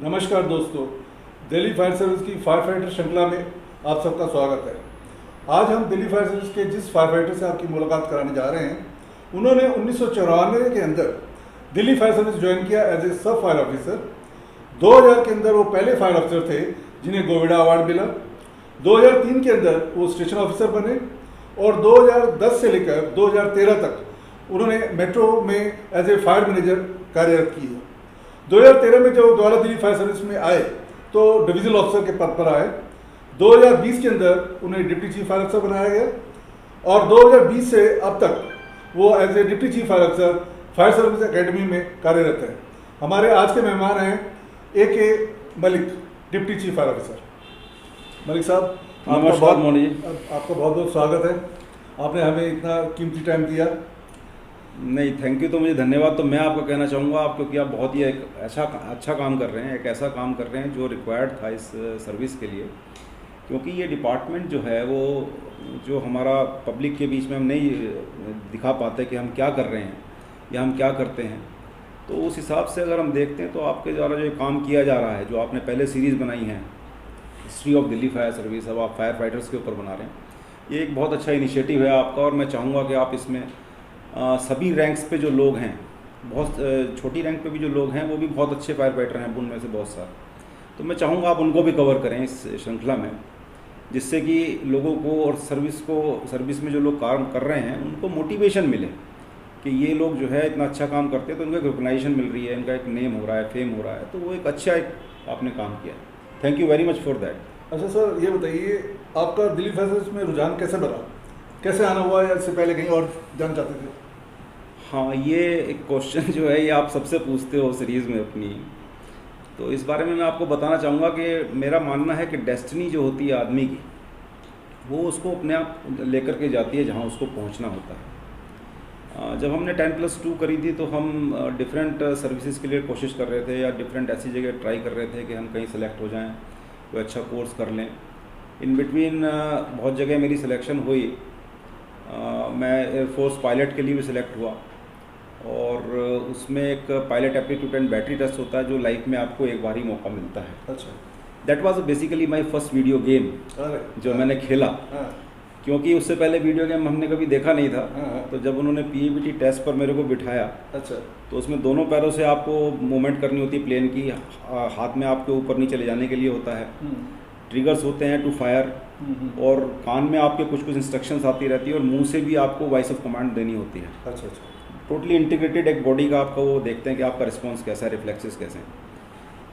नमस्कार दोस्तों, Delhi fire service की फायर फाइटर श्रृंखला में आप सबका स्वागत है। आज हम दिल्ली फायर सर्विस के जिस फायर फाइटर से आपकी मुलाकात कराने जा रहे हैं, उन्होंने 1994 के अंदर दिल्ली फायर सर्विस ज्वाइन किया एज ए सब फायर ऑफिसर। 2000 के अंदर वो पहले फायर ऑफिसर थे जिन्हें गोविड़ा अवार्ड मिला। 2003 के अंदर वो स्टेशन ऑफिसर बने और 2010 से लेकर 2013 तक उन्होंने मेट्रो में एज ए फायर मैनेजर कार्यरत की है। 2013 में जब दोबारा दिल्ली फायर सर्विस में आए तो डिविजनल ऑफिसर के पद पर आए। 2020 के अंदर उन्हें डिप्टी चीफ फायर अफसर बनाया गया और 2020 से अब तक वो as a deputy chief fire अफसर फायर सर्विस एकेडमी में कार्यरत है। हमारे आज के मेहमान हैं AK Malik, deputy chief fire officer. Malik साहब, नमस्कार मोनी जी। आपका बहुत बहुत स्वागत है। आपने हमें इतना कीमती टाइम दिया। नहीं, थैंक यू। तो मुझे धन्यवाद तो मैं आपको कहना चाहूँगा आप, क्योंकि आप बहुत ही एक ऐसा अच्छा काम कर रहे हैं, एक ऐसा काम कर रहे हैं जो रिक्वायर्ड था इस सर्विस के लिए। क्योंकि ये डिपार्टमेंट जो है वो जो हमारा पब्लिक के बीच में हम नहीं दिखा पाते कि हम क्या कर रहे हैं या हम क्या करते हैं, तो उस हिसाब से अगर हम देखते हैं तो आपके द्वारा जो काम किया जा रहा है, जो आपने पहले सीरीज़ बनाई है history of Delhi fire service, अब आप फायर फाइटर्स के ऊपर बना रहे हैं, ये एक बहुत अच्छा इनिशिएटिव है आपका। और मैं चाहूँगा कि आप इसमें सभी रैंक्स पे जो लोग हैं, बहुत छोटी रैंक पे भी जो लोग हैं वो भी बहुत अच्छे फायर फाइटर हैं उनमें से बहुत सारे, तो मैं चाहूँगा आप उनको भी कवर करें इस श्रृंखला में, जिससे कि लोगों को और सर्विस में जो लोग काम कर रहे हैं उनको मोटिवेशन मिले कि ये लोग जो है इतना अच्छा काम करते हैं तो उनको एक रिकॉग्नाइजेशन मिल रही है, इनका एक नेम हो रहा है, फेम हो रहा है, तो वो एक अच्छा आपने काम किया। Thank you very much for that. अच्छा सर, ये बताइए आपका दिल्ली फायर सर्विस में रुझान कैसे बना, कैसे आना हुआ या इससे पहले कहीं और जाना चाहते थे? हाँ, ये एक क्वेश्चन जो है ये आप सबसे पूछते हो सीरीज़ में अपनी, तो इस बारे में मैं आपको बताना चाहूँगा कि मेरा मानना है कि डेस्टिनी जो होती है आदमी की, वो उसको अपने आप लेकर के जाती है जहाँ उसको पहुँचना होता है। जब हमने 10+2 करी थी तो हम डिफरेंट सर्विसेज के लिए कोशिश कर रहे थे या डिफरेंट ऐसी जगह ट्राई कर रहे थे कि हम कहीं सेलेक्ट हो जाएं, कोई अच्छा कोर्स कर लें। इन बिटवीन बहुत जगह मेरी सिलेक्शन हुई। मैं एयरफोर्स पायलट के लिए भी सिलेक्ट हुआ और उसमें एक pilot aptitude and battery test होता है जो लाइफ में आपको एक बार ही मौका मिलता है। अच्छा। That was basically my first video game जो मैंने खेला, क्योंकि उससे पहले वीडियो गेम हमने कभी देखा नहीं था। तो जब उन्होंने PAPT टेस्ट पर मेरे को बिठाया, अच्छा, तो उसमें दोनों पैरों से आपको मूवमेंट करनी होती है प्लेन की, हाथ में आपके ऊपर नीचे ले जाने के लिए होता है, ट्रिगर्स होते हैं टू फायर, और कान में आपके कुछ इंस्ट्रक्शंस आती रहती है और मुंह से भी आपको वॉइस ऑफ कमांड देनी होती है। अच्छा अच्छा। टोटली इंटीग्रेटेड एक बॉडी का आपका वो देखते हैं कि आपका रिस्पॉन्स कैसा है, रिफ्लेक्सेस कैसे हैं,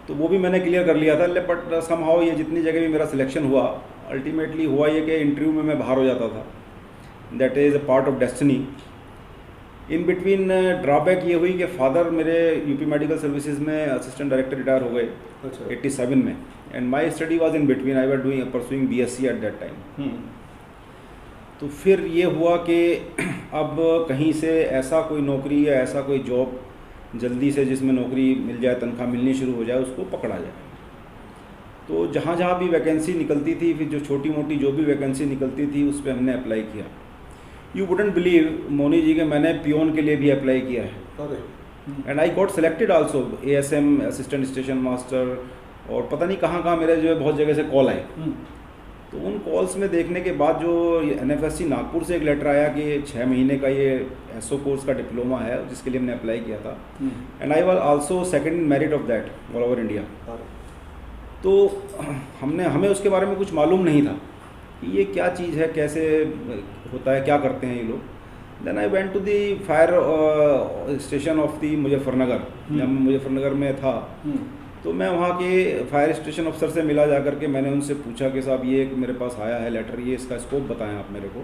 तो वो भी मैंने क्लियर कर लिया था। बट समहाउ ये जितनी जगह भी मेरा सिलेक्शन हुआ, अल्टीमेटली हुआ ये कि इंटरव्यू में मैं बाहर हो जाता था। That is a part of destiny. In between drawback ये हुई कि फादर मेरे यूपी मेडिकल सर्विसेज में असिस्टेंट डायरेक्टर रिटायर हो गए 87 में, and my study was in between. I were doing pursuing BSc eight that time. तो फिर ये हुआ कि अब कहीं से ऐसा कोई नौकरी या ऐसा कोई जॉब जल्दी से जिसमें नौकरी मिल जाए, तनख्वाह मिलनी शुरू हो जाए, उसको पकड़ा जाए। तो जहाँ जहाँ भी वैकेंसी निकलती थी, फिर जो छोटी मोटी जो भी वैकेंसी निकलती थी उस पर हमने अप्लाई किया। You wouldn't believe Moni ji कि मैंने पियोन के लिए भी अप्लाई किया है, and I got selected also. ASM, assistant station master, और पता नहीं कहाँ कहाँ मेरे जो है बहुत जगह से कॉल आए। तो उन कॉल्स में देखने के बाद जो NFSC नागपुर से एक लेटर आया कि 6 महीने का ये SO कोर्स का डिप्लोमा है जिसके लिए हमने अप्लाई किया था, and I was also second merit of that all over India. तो हमें उसके बारे में कुछ मालूम नहीं था कि ये क्या चीज़ है, कैसे होता है, क्या करते हैं ये लोग। Then I went to the fire station of the Muzaffarnagar. जब मुजफ्फरनगर में था तो मैं वहाँ के फायर स्टेशन अफसर से मिला जा करके मैंने उनसे पूछा कि साहब ये मेरे पास आया है लेटर, ये इसका स्कोप बताएं आप मेरे को।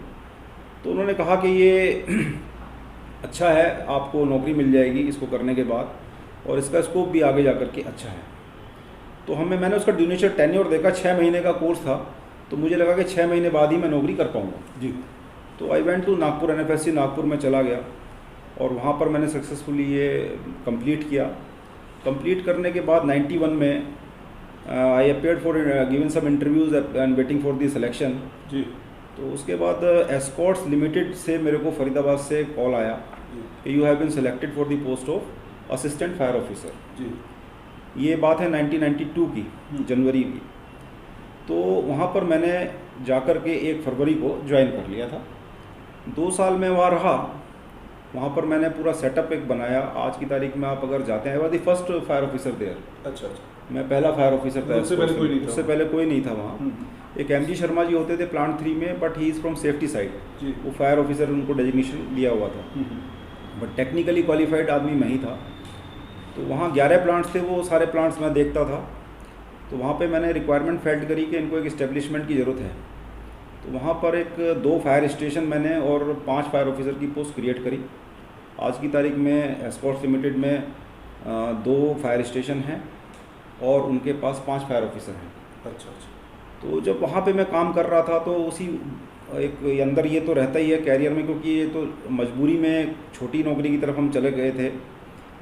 तो उन्होंने कहा कि ये अच्छा है, आपको नौकरी मिल जाएगी इसको करने के बाद, और इसका स्कोप भी आगे जा करके अच्छा है। तो मैंने उसका ड्यूरेशन टेन्योर देखा, 6 महीने का कोर्स था, तो मुझे लगा कि 6 महीने बाद ही मैं नौकरी कर पाऊँगा जी। तो I went to Nagpur, NFSC Nagpur में चला गया और वहाँ पर मैंने सक्सेसफुली ये कंप्लीट किया। कंप्लीट करने के बाद 91 में I appeared for given some interviews and waiting for the selection जी। तो उसके बाद एस्कॉर्ट्स लिमिटेड से मेरे को फरीदाबाद से कॉल आया कि you have been selected for the post of assistant fire officer जी। ये बात है 1992 की, जनवरी की। तो वहाँ पर मैंने जाकर के 1 फरवरी को ज्वाइन कर लिया था। 2 साल में वहाँ रहा। वहाँ पर मैंने पूरा सेटअप एक बनाया। आज की तारीख में आप अगर जाते हैं, the first fire officer there. अच्छा अच्छा। मैं पहला फायर ऑफिसर था। उससे पहले कोई नहीं था? उससे पहले कोई नहीं था वहाँ। एक MG शर्मा जी होते थे प्लांट 3 में, but he is from safety side. वो फायर ऑफिसर, उनको डेजिग्नेशन दिया हुआ था, बट टेक्निकली क्वालिफाइड आदमी मैं ही था। तो वहाँ 11 प्लांट्स थे, वो सारे प्लांट्स मैं देखता था। तो वहाँ पे मैंने रिक्वायरमेंट फेल्ट करी कि इनको एक इस्टेब्लिशमेंट की ज़रूरत है। तो वहाँ पर 2 फायर स्टेशन मैंने और 5 फायर ऑफिसर की पोस्ट क्रिएट करी। आज की तारीख में एस्कॉर्ट्स लिमिटेड में 2 फायर स्टेशन हैं और उनके पास 5 फायर ऑफिसर हैं। अच्छा अच्छा। तो जब वहाँ पे मैं काम कर रहा था तो उसी एक अंदर ये तो रहता ही है कैरियर में, क्योंकि ये तो मजबूरी में छोटी नौकरी की तरफ हम चले गए थे।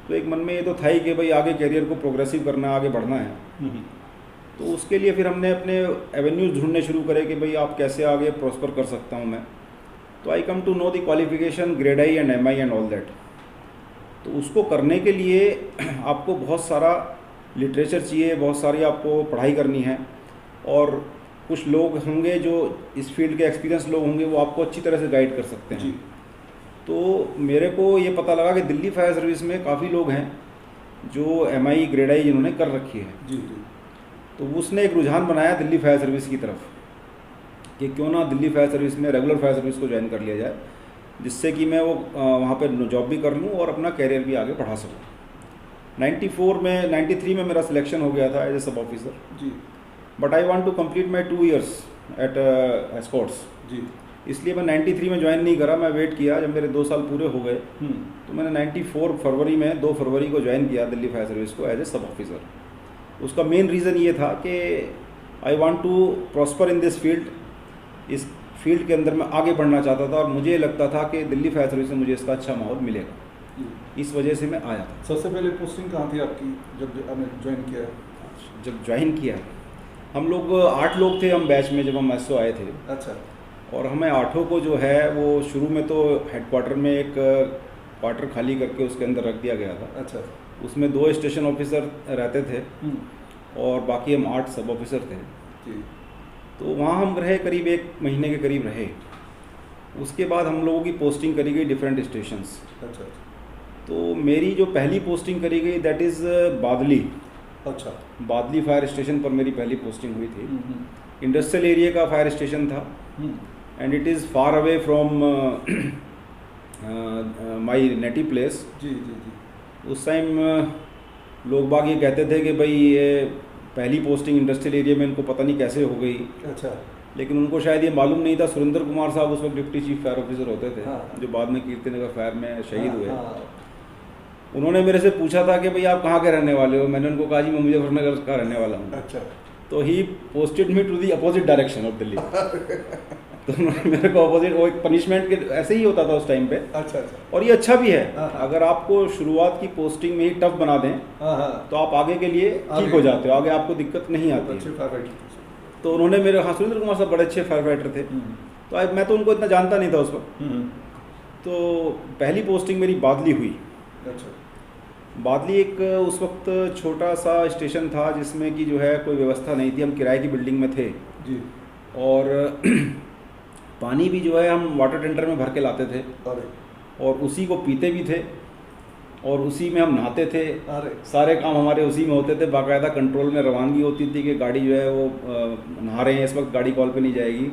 तो एक मन में ये तो था ही कि भाई आगे कैरियर को प्रोग्रेसिव करना है, आगे बढ़ना है। तो उसके लिए फिर हमने अपने एवेन्यूज़ ढूंढने शुरू करे कि भाई आप कैसे आगे प्रॉस्पर कर सकता हूँ मैं। तो I come to know the qualification grade I and MI and all that. तो उसको करने के लिए आपको बहुत सारा लिटरेचर चाहिए, बहुत सारी आपको पढ़ाई करनी है, और कुछ लोग होंगे जो इस फील्ड के एक्सपीरियंस लोग होंगे, वो आपको अच्छी तरह से गाइड कर सकते हैं। तो मेरे को ये पता लगा कि दिल्ली फायर सर्विस में काफ़ी लोग हैं जो MI ग्रेड आई जिन्होंने कर रखी है। जी जी। तो उसने एक रुझान बनाया दिल्ली फायर सर्विस की तरफ कि क्यों ना दिल्ली फायर सर्विस में रेगुलर फायर सर्विस को ज्वाइन कर लिया जाए, जिससे कि मैं वो वहाँ पर जॉब भी कर लूँ और अपना कैरियर भी आगे बढ़ा सकूँ। 93 में मेरा सिलेक्शन हो गया था एज ए सब ऑफिसर जी। But I want to complete my 2 years at Escorts जी। इसलिए मैं 93 में ज्वाइन नहीं करा, मैं वेट किया जब मेरे 2 साल पूरे हो गए। तो मैंने 94 फरवरी में 2 फरवरी को ज्वाइन किया दिल्ली फायर सर्विस को एज ए सब ऑफिसर। उसका मेन रीज़न ये था कि I want to prosper in this field. इस फील्ड के अंदर मैं आगे बढ़ना चाहता था और मुझे लगता था कि दिल्ली फायर सर्विस में मुझे इसका अच्छा माहौल मिलेगा। इस वजह से मैं आया था। सबसे पहले पोस्टिंग कहाँ थी आपकी जब आपने ज्वाइन किया? जब ज्वाइन किया हम लोग 8 लोग थे हम बैच में, जब हम एसओ आए थे। अच्छा। और हमें 8 को जो है वो शुरू में तो हेडक्वार्टर में एक क्वार्टर खाली करके उसके अंदर रख दिया गया था। अच्छा। उसमें 2 स्टेशन ऑफिसर रहते थे और बाकी हम 8 सब ऑफिसर थे जी। तो वहाँ हम रहे, करीब 1 महीने के करीब रहे। उसके बाद हम लोगों की पोस्टिंग करी गई डिफरेंट स्टेशंस। अच्छा। तो मेरी जो पहली पोस्टिंग करी गई दैट इज़ बादली। अच्छा। बादली फायर स्टेशन पर मेरी पहली पोस्टिंग हुई थी। इंडस्ट्रियल एरिया का फायर स्टेशन था and it is far away from my native place. जी जी जी। उस टाइम लोग बाग ये कहते थे कि भाई ये पहली पोस्टिंग इंडस्ट्रियल एरिया में इनको पता नहीं कैसे हो गई। अच्छा। लेकिन उनको शायद ये मालूम नहीं था, सुरेंद्र कुमार साहब उस वक्त डिप्टी चीफ फायर ऑफिसर होते थे। हाँ। जो बाद में कीर्तिनगर फायर में शहीद हुए। हाँ। उन्होंने मेरे से पूछा था कि भाई आप कहाँ के रहने वाले हो? मैंने उनको कहा जी मैं मुजफ्फरनगर का रहने वाला हूँ। अच्छा। तो he posted me to the opposite direction of Delhi. तो उन्होंने मेरे को अपोजिट, वो एक पनिशमेंट के ऐसे ही होता था उस टाइम पे। अच्छा अच्छा। और ये अच्छा भी है। हाँ। अगर आपको शुरुआत की पोस्टिंग में ही टफ बना दें तो आप आगे के लिए ठीक हो जाते हो, आगे आपको दिक्कत नहीं आती है। तो उन्होंने मेरे, हाँ सुरेंद्र कुमार साहब बड़े अच्छे फायर फाइटर थे। तो मैं तो उनको इतना जानता नहीं था उस वक्त। तो पहली पोस्टिंग मेरी बादली हुई। अच्छा। बादली एक उस वक्त छोटा सा स्टेशन था जिसमें कि जो है कोई व्यवस्था नहीं थी। हम किराए की बिल्डिंग में थे जी। और पानी भी जो है हम वाटर टेंडर में भर के लाते थे। अरे। और उसी को पीते भी थे और उसी में हम नहाते थे। अरे। सारे काम हमारे उसी में होते थे। बाकायदा कंट्रोल में रवानगी होती थी कि गाड़ी जो है वो नहा रहे हैं, इस वक्त गाड़ी कॉल पे नहीं जाएगी।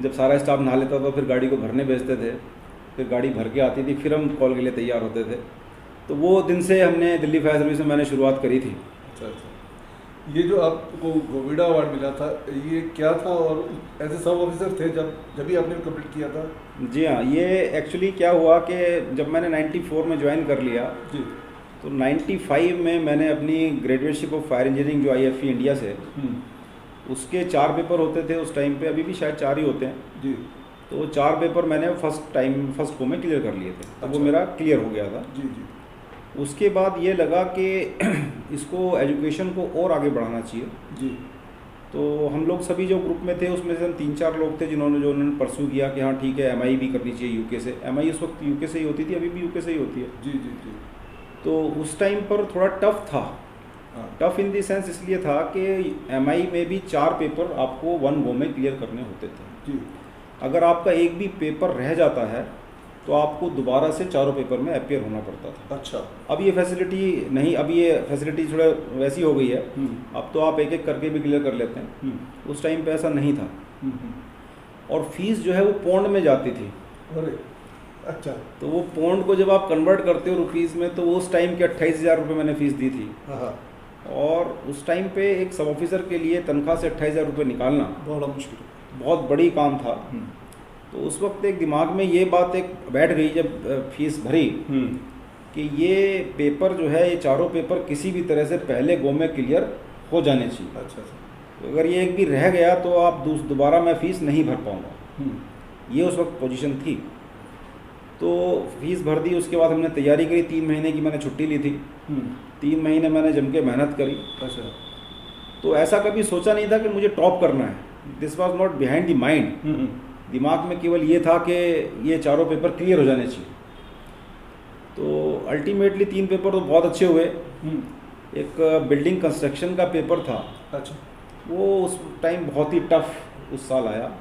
जब सारा स्टाफ नहा लेता था फिर गाड़ी को भरने भेजते थे, फिर गाड़ी भर के आती थी, फिर हम कॉल के लिए तैयार होते थे। तो वो दिन से हमने दिल्ली फायर सर्विस में मैंने शुरुआत करी थी। अच्छा अच्छा। ये जो आपको गोविडा अवार्ड मिला था ये क्या था और ऐसे सब ऑफिसर थे जब भी आपने कंप्लीट किया था? जी हाँ, ये एक्चुअली क्या हुआ कि जब मैंने 94 में ज्वाइन कर लिया जी तो 95 में मैंने अपनी ग्रेजुएटशिप ऑफ फायर इंजीनियरिंग जो IFE इंडिया से, उसके 4 पेपर होते थे उस टाइम पे, अभी भी शायद 4 ही होते हैं जी। तो 4 पेपर मैंने फर्स्ट को में क्लियर कर लिए थे। तो वो मेरा क्लियर हो गया था। जी जी। उसके बाद ये लगा कि इसको एजुकेशन को और आगे बढ़ाना चाहिए जी। तो हम लोग सभी जो ग्रुप में थे उसमें से हम 3-4 लोग थे उन्होंने परस्यू किया कि हाँ ठीक है MI भी करनी चाहिए UK से। MI उस वक्त UK से ही होती थी, अभी भी UK से ही होती है। जी जी जी। तो उस टाइम पर थोड़ा टफ था हाँ। टफ इन दी सेंस इसलिए था कि एमआई में भी 4 पेपर आपको 1 गो में क्लियर करने होते थे। जी। अगर आपका एक भी पेपर रह जाता है तो आपको दोबारा से चारों पेपर में अपीयर होना पड़ता था। अच्छा। अब ये फैसिलिटी नहीं, अब ये फैसिलिटी थोड़ा वैसी हो गई है, अब तो आप एक एक करके भी क्लियर कर लेते हैं। उस टाइम पे ऐसा नहीं था। और फीस जो है वो पौंड में जाती थी। अरे अच्छा। तो वो पौंड को जब आप कन्वर्ट करते हो रुपीज़ में, तो उस टाइम के 28,000 रुपये मैंने फ़ीस दी थी। हाँ। और उस टाइम पे एक सब ऑफिसर के लिए तनख्वाह से 28,000 रुपये निकालना बड़ा मुश्किल, बहुत बड़ी काम था। तो उस वक्त एक दिमाग में ये बात एक बैठ गई जब फीस भरी कि ये पेपर जो है, ये चारों पेपर किसी भी तरह से पहले गो में क्लियर हो जाने चाहिए। अच्छा। तो अगर ये एक भी रह गया तो आप दोबारा मैं फ़ीस नहीं भर पाऊँगा। ये उस वक्त पोजीशन थी। तो फीस भर दी, उसके बाद हमने तैयारी करी। 3 महीने की मैंने छुट्टी ली थी। 3 महीने मैंने जम के मेहनत करी। अच्छा। तो ऐसा कभी सोचा नहीं था कि मुझे टॉप करना है। This was not behind the mind. दिमाग में केवल ये था कि ये चारों पेपर क्लियर हो जाने चाहिए। तो अल्टीमेटली 3 पेपर तो बहुत अच्छे हुए। एक बिल्डिंग कंस्ट्रक्शन का पेपर था। अच्छा। वो उस टाइम बहुत ही टफ उस साल आया।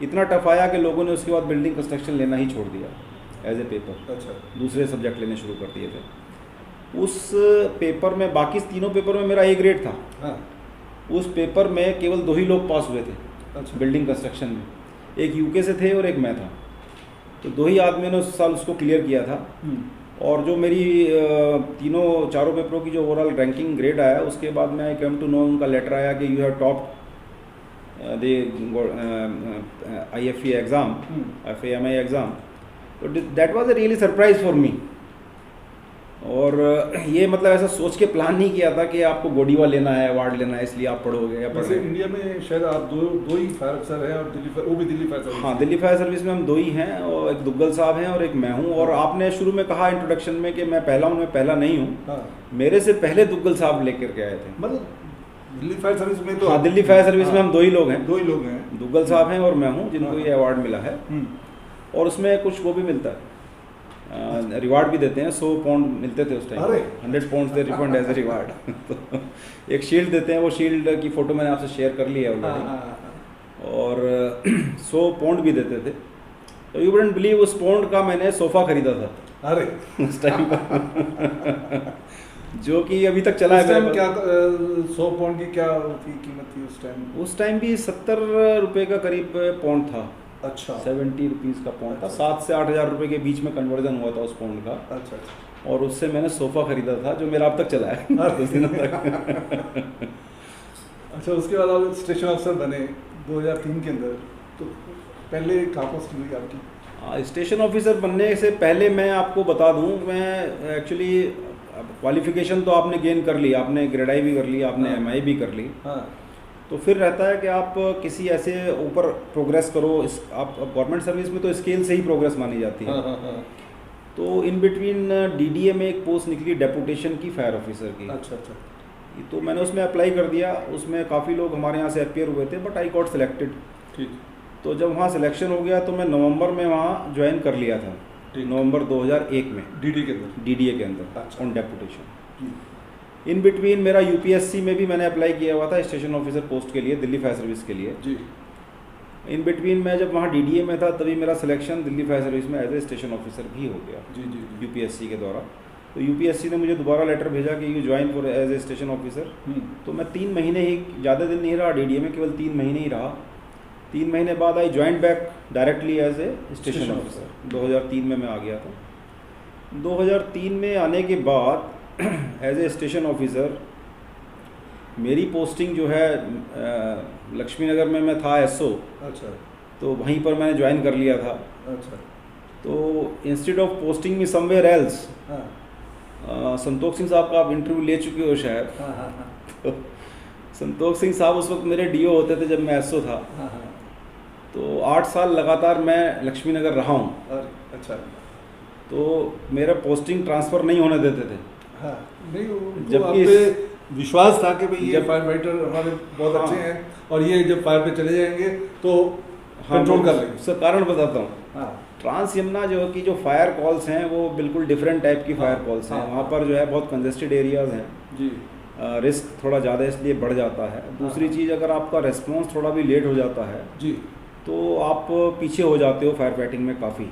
इतना टफ आया कि लोगों ने उसके बाद बिल्डिंग कंस्ट्रक्शन लेना ही छोड़ दिया एज ए पेपर। अच्छा। दूसरे सब्जेक्ट लेने शुरू कर दिए थे। उस पेपर में, बाकी तीनों पेपर में मेरा A ग्रेड था। हाँ। उस पेपर में केवल 2 ही लोग पास हुए थे। अच्छा। बिल्डिंग कंस्ट्रक्शन में, एक यूके से थे और एक मैं था। तो 2 ही आदमियों ने उस साल उसको क्लियर किया था। और जो मेरी चारों पेपरों की जो ओवरऑल रैंकिंग ग्रेड आया, उसके बाद मैं कम टू नो उनका लेटर आया कि you have top the IFE exam, FAMI exam. तो that was a really surprise for me. और ये मतलब ऐसा सोच के प्लान नहीं किया था कि आपको गोडीवा लेना है, अवार्ड लेना है, इसलिए आप पढ़ोगे या वैसे इंडिया में शायद आप दो ही फायर अफसर हैं, और वो भी दिल्ली फायर सर्विस। हाँ, दिल्ली फायर सर्विस में हम 2 ही हैं, और एक दुग्गल साहब हैं और एक मैं हूँ। और आपने शुरू में कहा इंट्रोडक्शन में कि मैं पहला हूँ, मैं पहला नहीं हूँ। हाँ। मेरे से पहले दुग्गल साहब लेकर के आए थे। मतलब दिल्ली फायर सर्विस में तो हाँ, दिल्ली फायर सर्विस में हम 2 ही लोग हैं। 2 ही लोग हैं, दुग्गल साहब हैं और मैं हूँ, जिनको ये अवार्ड मिला है। और उसमें कुछ वो भी मिलता है, रिवार्ड भी देते हैं। 100 पाउंड मिलते थे उस टाइम। 100 पाउंड से रिफंड एज ए रिवार्ड। तो एक शील्ड देते हैं, वो शील्ड की फ़ोटो मैंने आपसे शेयर कर ली है ऑलरेडी। और 100 पाउंड भी देते थे। तो यू वुडंट बिलीव, उस पाउंड का मैंने सोफ़ा खरीदा था। अरे उस टाइम पर जो कि अभी तक चला है। क्या 100 पाउंड की क्या कीमत थी उस टाइम? उस टाइम भी 70 रुपये का करीब पाउंड था। अच्छा। 70 रुपीज़ का पाउंड था। 7 से 8,000 रुपये के बीच में कन्वर्जन हुआ था उस पाउंड का। अच्छा। और उससे मैंने सोफ़ा खरीदा था, जो मेरा अब तक चला है कुछ दिनों तक। अच्छा, उसके बाद आप स्टेशन अफसर बने 2003 के अंदर। तो पहले कहाँ पोस्टिंग हुई आपकी? स्टेशन ऑफिसर बनने से पहले मैं आपको बता दूं, मैं एक्चुअली क्वालिफिकेशन तो आपने गेन कर ली, आपने ग्रेड आई भी कर ली, आपने MI भी कर ली। हाँ। तो फिर रहता है कि आप किसी ऐसे ऊपर प्रोग्रेस करो। आप गवर्नमेंट सर्विस में तो स्केल से ही प्रोग्रेस मानी जाती है। हाँ। तो इन बिटवीन DDA में एक पोस्ट निकली डेपुटेशन की, फायर ऑफिसर की। अच्छा। तो मैंने उसमें अप्लाई कर दिया। उसमें काफ़ी लोग हमारे यहाँ से अपीयर हुए थे, बट आई गॉट सिलेक्टेड। ठीक। तो जब वहाँ सिलेक्शन हो गया तो मैं नवंबर में वहाँ ज्वाइन कर लिया था। नवंबर 2001 में DDA के अंदर अच्छा। On deputation. इन बिटवीन मेरा UPSC में भी मैंने अप्लाई किया हुआ था स्टेशन ऑफिसर पोस्ट के लिए, दिल्ली फायर सर्विस के लिए जी। इन बिटवीन मैं जब वहाँ DDA में था तभी मेरा सिलेक्शन दिल्ली फायर सर्विस में एज ए स्टेशन ऑफिसर भी हो गया। जी। UPSC के द्वारा। तो UPSC ने मुझे दोबारा लेटर भेजा कि you join for as a station officer. तो मैं 3 महीने ही, ज़्यादा दिन नहीं रहा DDA में, केवल 3 महीने ही रहा। 3 महीने बाद I join back directly as a station officer. 2003 में मैं आ गया था। 2003 में आने के बाद एज ए स्टेशन ऑफिसर मेरी पोस्टिंग जो है लक्ष्मी नगर में मैं था SO। अच्छा। तो वहीं पर मैंने ज्वाइन कर लिया था। अच्छा। तो instead of posting me somewhere else, Santosh Singh साहब का आप इंटरव्यू ले चुके हो शायद। हाँ। तो संतोष सिंह साहब उस वक्त मेरे DO होते थे जब मैं SO था। हाँ। तो 8 साल लगातार मैं लक्ष्मी नगर रहा हूँ। अच्छा। तो मेरा पोस्टिंग ट्रांसफ़र नहीं होने देते थे। हाँ। नहीं, जबकि विश्वास था कि भाई ये जब फायर फाइटर हमारे बहुत हाँ। अच्छे हैं, और ये जब फायर पे चले जाएंगे तो कंट्रोल कर लेंगे। उसका कारण बताता हूँ। हाँ। ट्रांस यमुना जो कि जो फायर कॉल्स हैं वो बिल्कुल डिफरेंट टाइप की फायर कॉल्स हैं। हाँ। वहाँ पर जो है बहुत कंजेस्टेड एरियाज़ हैं। जी। रिस्क थोड़ा ज़्यादा इसलिए बढ़ जाता है। दूसरी चीज़, अगर आपका रिस्पॉन्स थोड़ा भी लेट हो जाता है जी, तो आप पीछे हो जाते हो फायर फाइटिंग में काफ़ी,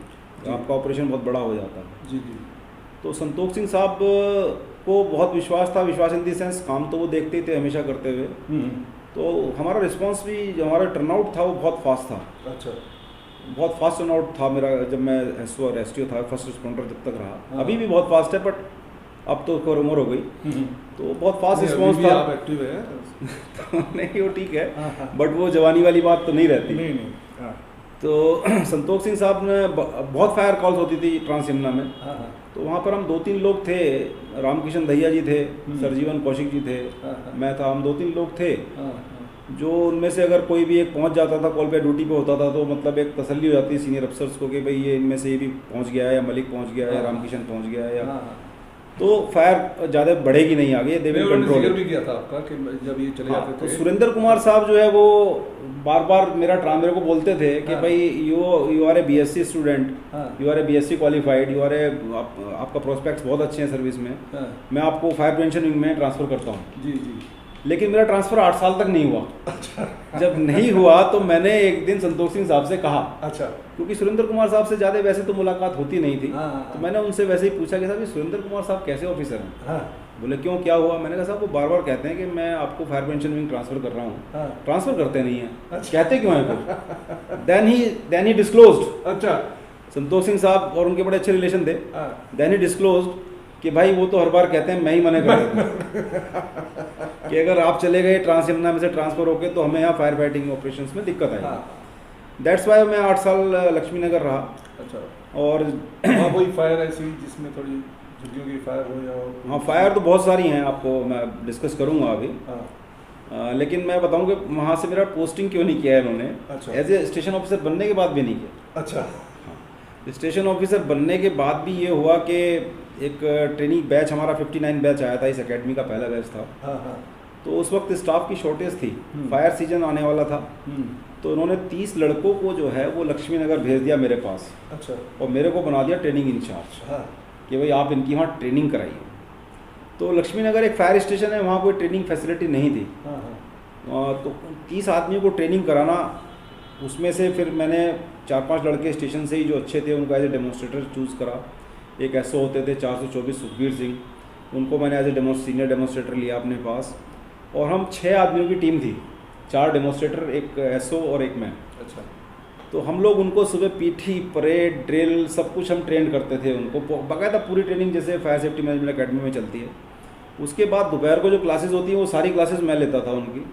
आपका ऑपरेशन बहुत बड़ा हो जाता है। जी जी। तो संतोष सिंह साहब को बहुत विश्वास था, विश्वास इन दी सेंस काम तो वो देखते ही थे हमेशा करते हुए। तो हमारा रिस्पांस भी, जो हमारा टर्नआउट था वो बहुत फास्ट था। अच्छा, बहुत फास्ट टर्नआउट था मेरा जब मैं एसओ और एसटीओ था, फर्स्ट रिस्पॉन्डर जब तक रहा। हाँ। अभी भी बहुत फास्ट है, बट अब तो एक और उम्र हो गई, तो बहुत फास्ट नहीं, रिस्पॉन्स अभी भी था। आप एक्टिव है। नहीं, वो ठीक है, हाँ। बट वो जवानी वाली बात तो नहीं रहती। नहीं नहीं। हाँ तो संतोष सिंह साहब ने बहुत फायर कॉल्स होती थी ट्रांस यमुना में। हाँ। तो वहाँ पर हम 2-3 लोग थे, रामकिशन दहिया जी थे, सरजीवन कौशिक जी थे, हाँ। मैं था, हम 2-3 लोग थे। हाँ। जो उनमें से अगर कोई भी एक पहुंच जाता था, कॉल पे ड्यूटी पे होता था, तो मतलब एक तसल्ली हो जाती है सीनियर अफसर्स को कि भाई ये इनमें से ये भी पहुंच गया है, या मलिक पहुंच गया है, या रामकिशन पहुंच गया है, या हाँ। तो फायर ज़्यादा बढ़ेगी नहीं आगे, दे विल उन्होंने जिक्र कंट्रोल। भी किया था आपका कि जब ये चले जाते तो थे। सुरेंद्र कुमार साहब जो है वो बार बार मेरे को बोलते थे कि हाँ। भाई you are a BSc student, हाँ। You are a BSc qualified, you are a, आपका प्रोस्पेक्ट्स बहुत अच्छे हैं सर्विस में, हाँ। मैं आपको फायर प्रिवेंशन विंग में ट्रांसफ़र करता हूँ। जी जी। लेकिन मेरा ट्रांसफ़र 8 साल तक नहीं हुआ। जब नहीं हुआ तो मैंने एक दिन संतोष सिंह साहब से कहा, अच्छा। क्योंकि सुरेंद्र कुमार साहब से ज़्यादा वैसे तो मुलाकात होती नहीं थी, हाँ। तो मैंने उनसे वैसे ही पूछा कि साहब ये सुरेंद्र कुमार साहब कैसे ऑफिसर हैं? हाँ। बोले क्यों, क्या हुआ? मैंने कहा साहब वो बार बार कहते हैं कि मैं आपको फायर प्रिवेंशन विंग ट्रांसफ़र कर रहा हूँ, हाँ। ट्रांसफ़र करते नहीं हैं। अच्छा। कहते क्यों हैं फिर? देन ही डिस्क्लोज्ड, अच्छा। संतोष सिंह साहब और उनके बड़े अच्छे रिलेशन थे, हाँ। देन ही डिस्क्लोज्ड कि भाई वो तो हर बार कहते हैं, मैं ही मना कर देता हूं कि अगर आप चले गए ट्रांस यमुना में से ट्रांसफ़र होके तो हमें यहाँ फायर फाइटिंग ऑपरेशंस में दिक्कत हाँ। आएगी। दैट्स वाई मैं 8 साल लक्ष्मी नगर रहा। अच्छा। और हाँ, कोई फायर ऐसी जिसमें थोड़ी झुग्गियों की फायर हो या हो? हाँ, फायर तो बहुत सारी हैं, आपको मैं डिस्कस करूँगा अभी। हाँ। लेकिन मैं बताऊँ कि वहाँ से मेरा पोस्टिंग क्यों नहीं किया है इन्होंने, अच्छा। एज ए स्टेशन ऑफिसर बनने के बाद भी नहीं किया। अच्छा। स्टेशन ऑफिसर बनने के बाद भी ये हुआ कि एक ट्रेनिंग बैच हमारा 59 बैच आया था, इस एकेडमी का पहला बैच था। हाँ हाँ। तो उस वक्त स्टाफ की शॉर्टेज थी, फायर सीजन आने वाला था, तो उन्होंने 30 लड़कों को जो है वो लक्ष्मी नगर भेज दिया मेरे पास, अच्छा। और मेरे को बना दिया ट्रेनिंग इंचार्ज हाँ। कि भाई आप इनकी वहाँ ट्रेनिंग कराइए। तो लक्ष्मी नगर एक फायर स्टेशन है, वहाँ कोई ट्रेनिंग फैसिलिटी नहीं थी। हाँ हाँ। तो 30 आदमियों को ट्रेनिंग कराना, उसमें से फिर मैंने 4-5 लड़के स्टेशन से ही जो अच्छे थे उनको एज ए डेमोन्स्ट्रेटर चूज़ करा। एक एसओ होते थे 424 सुखबीर सिंह, उनको मैंने एज ए सीनियर डेमोन्स्ट्रेटर लिया अपने पास, और हम 6 आदमियों की टीम थी, 4 डेमोन्स्ट्रेटर, एक एसओ और एक मैं। अच्छा। तो हम लोग उनको सुबह पीटी, परेड, ड्रिल सब कुछ हम ट्रेन करते थे उनको, बाकायदा पूरी ट्रेनिंग जैसे फायर सेफ्टी मैनेजमेंट अकेडमी में चलती है। उसके बाद दोपहर को जो क्लासेस होती हैं वो सारी क्लासेस मैं लेता था उनकी,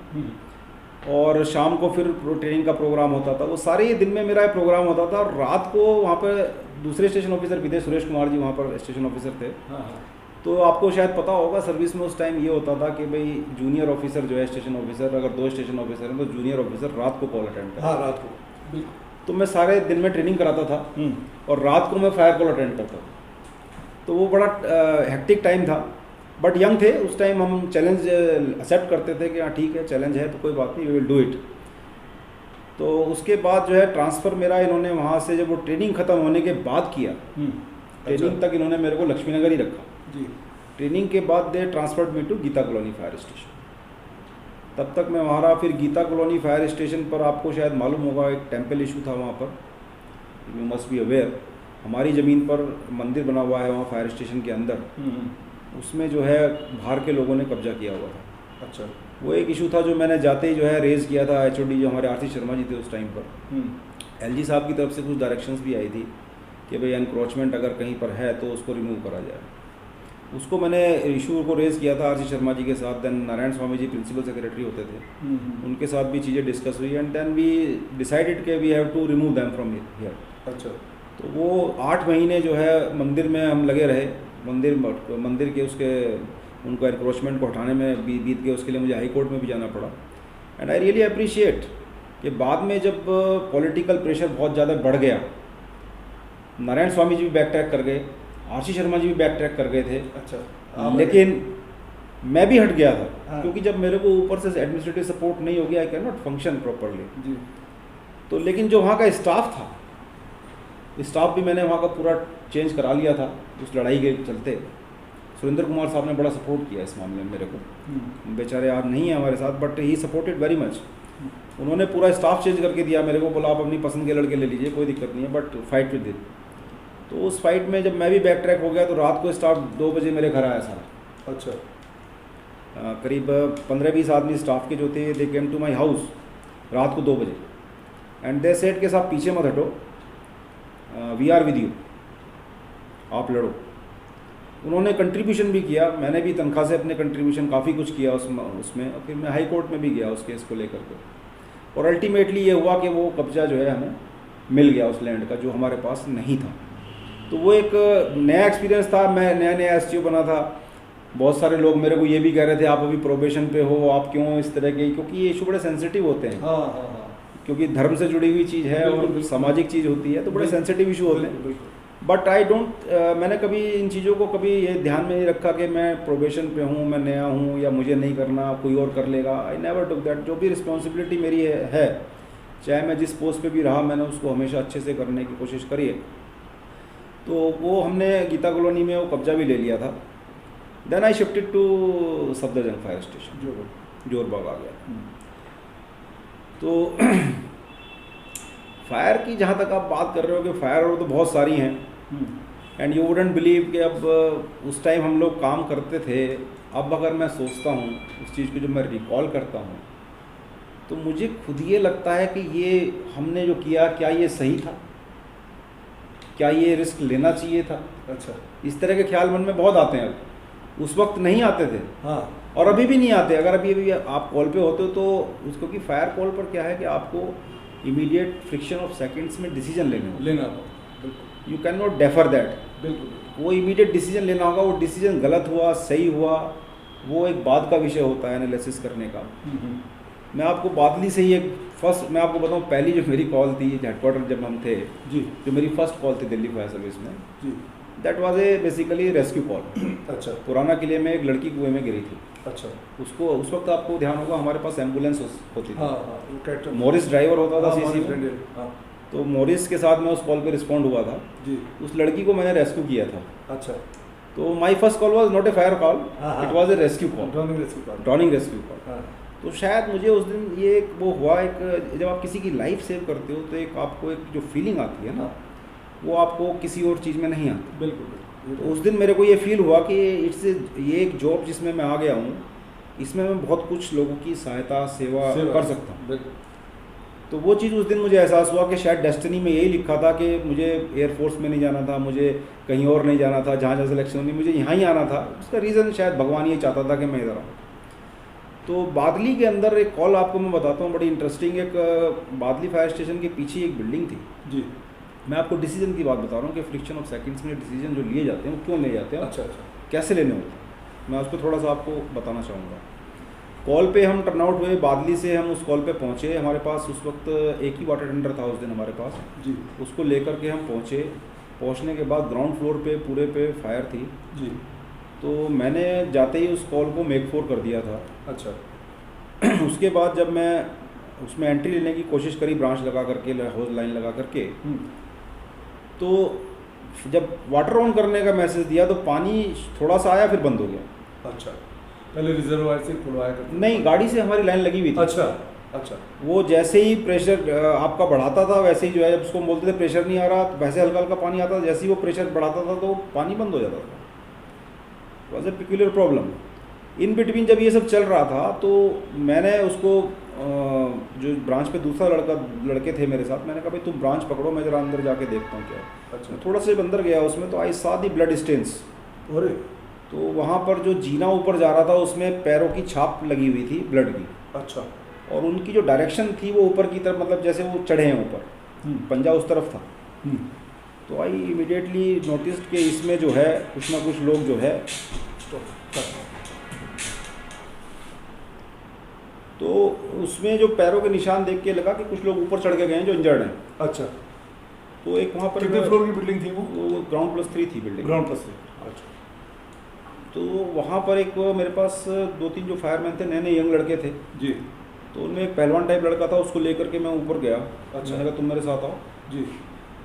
और शाम को फिर ट्रेनिंग का प्रोग्राम होता था। वो सारे दिन में मेरा प्रोग्राम होता था, और रात को वहाँ पर दूसरे स्टेशन ऑफिसर भी थे, सुरेश कुमार जी वहाँ पर स्टेशन ऑफिसर थे। हाँ हाँ। तो आपको शायद पता होगा सर्विस में उस टाइम ये होता था कि भाई जूनियर ऑफिसर जो है स्टेशन ऑफिसर, अगर 2 स्टेशन ऑफिसर हैं तो जूनियर ऑफिसर रात को कॉल अटेंड करता। हाँ, रात को बिल्कुल। तो मैं सारे दिन में ट्रेनिंग कराता था, और रात को मैं फायर कॉल अटेंड करता था। तो वो बड़ा हेक्टिक टाइम था, बट यंग थे उस टाइम, हम चैलेंज एक्सेप्ट करते थे कि हाँ ठीक है, चैलेंज है तो कोई बात नहीं, वी विल डू इट। तो उसके बाद जो है ट्रांसफ़र मेरा इन्होंने वहाँ से जब वो ट्रेनिंग ख़त्म होने के बाद किया, ट्रेनिंग तक इन्होंने मेरे को लक्ष्मी नगर ही रखा जी। ट्रेनिंग के बाद they transferred me to Geeta colony fire station. तब तक मैं वहाँ रहा। फिर गीता कॉलोनी फायर स्टेशन पर आपको शायद मालूम होगा एक टेम्पल इशू था वहाँ पर, यू मस्ट बी अवेयर। हमारी ज़मीन पर मंदिर बना हुआ है वहाँ फायर स्टेशन के अंदर, उसमें जो है बाहर के लोगों ने कब्जा किया हुआ था। अच्छा। वो एक इशू था जो मैंने जाते ही जो है रेज़ किया था। एचओडी जो हमारे आरती शर्मा जी थे उस टाइम पर, एलजी साहब की तरफ से कुछ डायरेक्शंस भी आई थी कि भाई एनक्रोचमेंट अगर कहीं पर है तो उसको रिमूव करा जाए। उसको मैंने इशू को रेज़ किया था आरती शर्मा जी के साथ। Then Narayan Swami ji principal secretary होते थे, उनके साथ भी चीज़ें डिस्कस हुई, एंड देन वी डिसाइडेड कि we have to remove them from here. अच्छा। तो वो 8 महीने जो है मंदिर में हम लगे रहे। मंदिर के उसके उनको एनक्रोचमेंट को हटाने में बीत गए, उसके लिए मुझे हाई कोर्ट में भी जाना पड़ा। एंड आई रियली अप्रिशिएट कि बाद में जब पॉलिटिकल प्रेशर बहुत ज़्यादा बढ़ गया, नारायण स्वामी जी भी बैक ट्रैक कर गए, आरसी शर्मा जी भी बैक ट्रैक कर गए थे। अच्छा। लेकिन मैं भी हट गया था, हाँ। क्योंकि जब मेरे को ऊपर से एडमिनिस्ट्रेटिव सपोर्ट नहीं हो गया, I can not function properly जी। तो लेकिन जो वहाँ का स्टाफ था, स्टाफ भी मैंने वहाँ का पूरा चेंज करा लिया था उस लड़ाई के चलते। सुरेंद्र कुमार साहब ने बड़ा सपोर्ट किया इस मामले में मेरे को। बेचारे आज नहीं है हमारे साथ, but he supported very much. उन्होंने पूरा स्टाफ चेंज करके दिया मेरे को, बोला आप अपनी पसंद के लड़के ले लीजिए, कोई दिक्कत नहीं है, बट फाइट विद इट। तो उस फाइट में जब मैं भी बैक ट्रैक हो गया तो रात को स्टाफ 2 बजे मेरे घर आया सारा। अच्छा। करीब 15-20 आदमी स्टाफ के जो थे, दे केम टू माई हाउस रात को 2 बजे एंड दे सेड के साथ पीछे मत हटो, वी आर विद यू, आप लड़ो। उन्होंने कंट्रीब्यूशन भी किया, मैंने भी तनख्वाह से अपने कंट्रीब्यूशन काफ़ी कुछ किया उसमें। और फिर मैं हाई कोर्ट में भी गया उस केस को लेकर के, और अल्टीमेटली ये हुआ कि वो कब्जा जो है हमें मिल गया उस लैंड का, जो हमारे पास नहीं था। तो वो एक नया एक्सपीरियंस था। मैं नया STO बना था। बहुत सारे लोग मेरे को ये भी कह रहे थे आप अभी प्रोबेशन पे हो, आप क्यों इस तरह के, क्योंकि ये इशू बड़े सेंसिटिव होते हैं। हाँ हाँ हाँ, क्योंकि धर्म से जुड़ी हुई चीज़ है और सामाजिक चीज़ होती है, तो बड़े सेंसिटिव इशू होते हैं। बट आई डोंट, मैंने कभी इन चीज़ों को कभी ये ध्यान में नहीं रखा कि मैं प्रोबेशन पे हूँ, मैं नया हूँ, या मुझे नहीं करना, कोई और कर लेगा। I never took that. जो भी रिस्पॉन्सिबिलिटी मेरी है, चाहे मैं जिस पोस्ट पे भी रहा, मैंने उसको हमेशा अच्छे से करने की कोशिश करी है। तो वो हमने गीता कॉलोनी में वो कब्जा भी ले लिया था। Then I shifted to Safdarjung fire station, Jorbagh आ गया। तो फायर की जहाँ तक आप बात कर रहे हो कि फायर और तो बहुत सारी हैं, एंड यू वुडंट बिलीव कि अब उस टाइम हम लोग काम करते थे। अब अगर मैं सोचता हूँ उस चीज़ को, जब मैं रिकॉल करता हूँ, तो मुझे खुद ये लगता है कि ये हमने जो किया, क्या ये सही था, क्या ये रिस्क लेना चाहिए था। अच्छा। इस तरह के ख्याल मन में बहुत आते हैं। अब उस वक्त नहीं आते थे, हाँ, और अभी भी नहीं आते। अगर अभी आप कॉल पे होते हो तो उसको, कि फायर कॉल पर क्या है कि आपको इमीडिएट फ्रिक्शन ऑफ सेकंड्स में डिसीजन लेना बिल्कुल। You can not defer that. बिल्कुल वो इमीडिएट डिसीजन लेना होगा। वो डिसीजन गलत हुआ, सही हुआ, वो एक बाद का विषय होता है एनालिसिस करने का। मैं आपको बादली से ही मैं आपको बताऊं, पहली जो मेरी कॉल थी हेडक्वार्टर जब हम थे जी, जो मेरी फर्स्ट कॉल थी दिल्ली फायर सर्विस में जी, that was a basically rescue call. अच्छा। पुराना किले में एक लड़की कुएं में गिरी थी। अच्छा। उसको उस वक्त आपको ध्यान होगा हमारे पास एम्बुलेंस होती थी। हाँ, मॉरिस ड्राइवर होता था हाँ, CC में। हाँ, तो मॉरिस के साथ मैं उस कॉल पे रिस्पॉन्ड हुआ था जी। उस लड़की को मैंने रेस्क्यू किया था। अच्छा। तो my first call was not a fire call, हाँ, हाँ। It was a rescue call, drowning rescue call. हाँ, तो शायद मुझे उस दिन ये वो हुआ, एक जब आप किसी की लाइफ सेव करते हो तो एक आपको एक जो फीलिंग आती है ना, वो आपको किसी और चीज़ में नहीं आती। बिल्कुल। तो उस दिन मेरे को ये फील हुआ कि ये एक जॉब जिसमें मैं आ गया हूँ, इसमें मैं बहुत कुछ लोगों की सहायता सेवा कर सकता हूँ। तो वो चीज़ उस दिन मुझे एहसास हुआ कि शायद डेस्टिनी में यही लिखा था कि मुझे एयरफोर्स में नहीं जाना था, मुझे कहीं और नहीं जाना था, जहाँ सिलेक्शन होनी, मुझे यहाँ ही आना था। उसका रीज़न शायद भगवान ये चाहता था कि मैं इधर आऊँ। तो बादली के अंदर एक कॉल आपको मैं बताता हूँ, बड़ी इंटरेस्टिंग। एक बादली फायर स्टेशन के पीछे एक बिल्डिंग थी जी। मैं आपको डिसीजन की बात बता रहा हूँ कि फ्रिक्शन ऑफ सेकंड्स में डिसीजन जो लिए जाते हैं वो क्यों लिए जाते हैं। अच्छा अच्छा। कैसे लेने होते हैं, मैं उस पर थोड़ा सा आपको बताना चाहूँगा। कॉल पे हम टर्नआउट हुए बादली से, हम उस कॉल पे पहुँचे। हमारे पास उस वक्त एक ही वाटर टेंडर था उस दिन हमारे पास जी। उसको लेकर के हम पहुँचे। पहुँचने के बाद ग्राउंड फ्लोर पे पूरे पे फायर थी जी। तो मैंने जाते ही उस कॉल को मेक 4 कर दिया था। अच्छा। उसके बाद जब मैं उसमें एंट्री लेने की कोशिश करी ब्रांच लगा करके, होज लाइन लगा करके, तो जब वाटर ऑन करने का मैसेज दिया तो पानी थोड़ा सा आया फिर बंद हो गया। अच्छा, पहले रिजर्वायर से खुलवाया करते? नहीं, गाड़ी से हमारी लाइन लगी हुई थी। अच्छा अच्छा। वो जैसे ही प्रेशर आपका बढ़ाता था वैसे ही जो है, जब उसको बोलते थे प्रेशर नहीं आ रहा, तो वैसे हल्का हल्का पानी आता था। जैसे ही वो प्रेशर बढ़ाता था तो पानी बंद हो जाता था। Was a peculiar problem. In between जब ये सब चल रहा था तो मैंने उसको जो ब्रांच पे दूसरा लड़के थे मेरे साथ, मैंने कहा भाई तुम ब्रांच पकड़ो, मैं जरा अंदर जाके देखता हूँ क्या। अच्छा। थोड़ा सा अंदर गया उसमें तो आई सा दी ब्लड स्टेन्स। अरे। तो वहाँ पर जो जीना ऊपर जा रहा था उसमें पैरों की छाप लगी हुई थी ब्लड की। अच्छा। और उनकी जो डायरेक्शन थी वो ऊपर की तरफ, मतलब जैसे वो चढ़े हैं ऊपर, पंजा उस तरफ था। तो आई इमीडिएटली नोटिस कि इसमें जो है कुछ ना कुछ लोग जो है, तो उसमें जो पैरों के निशान देख के लगा कि कुछ लोग ऊपर चढ़ के गए हैं जो इंजर्ड हैं। अच्छा। तो एक वहाँ पर कितने फ्लोर की बिल्डिंग थी वो? ग्राउंड +3 थी बिल्डिंग। ग्राउंड +3। अच्छा। तो वहाँ पर एक मेरे पास 2-3 जो फायरमैन थे, नए नए यंग लड़के थे जी। तो उनमें एक पहलवान टाइप लड़का था, उसको लेकर के मैं ऊपर गया। अच्छा। मैंने कहा तुम मेरे साथ आओ जी।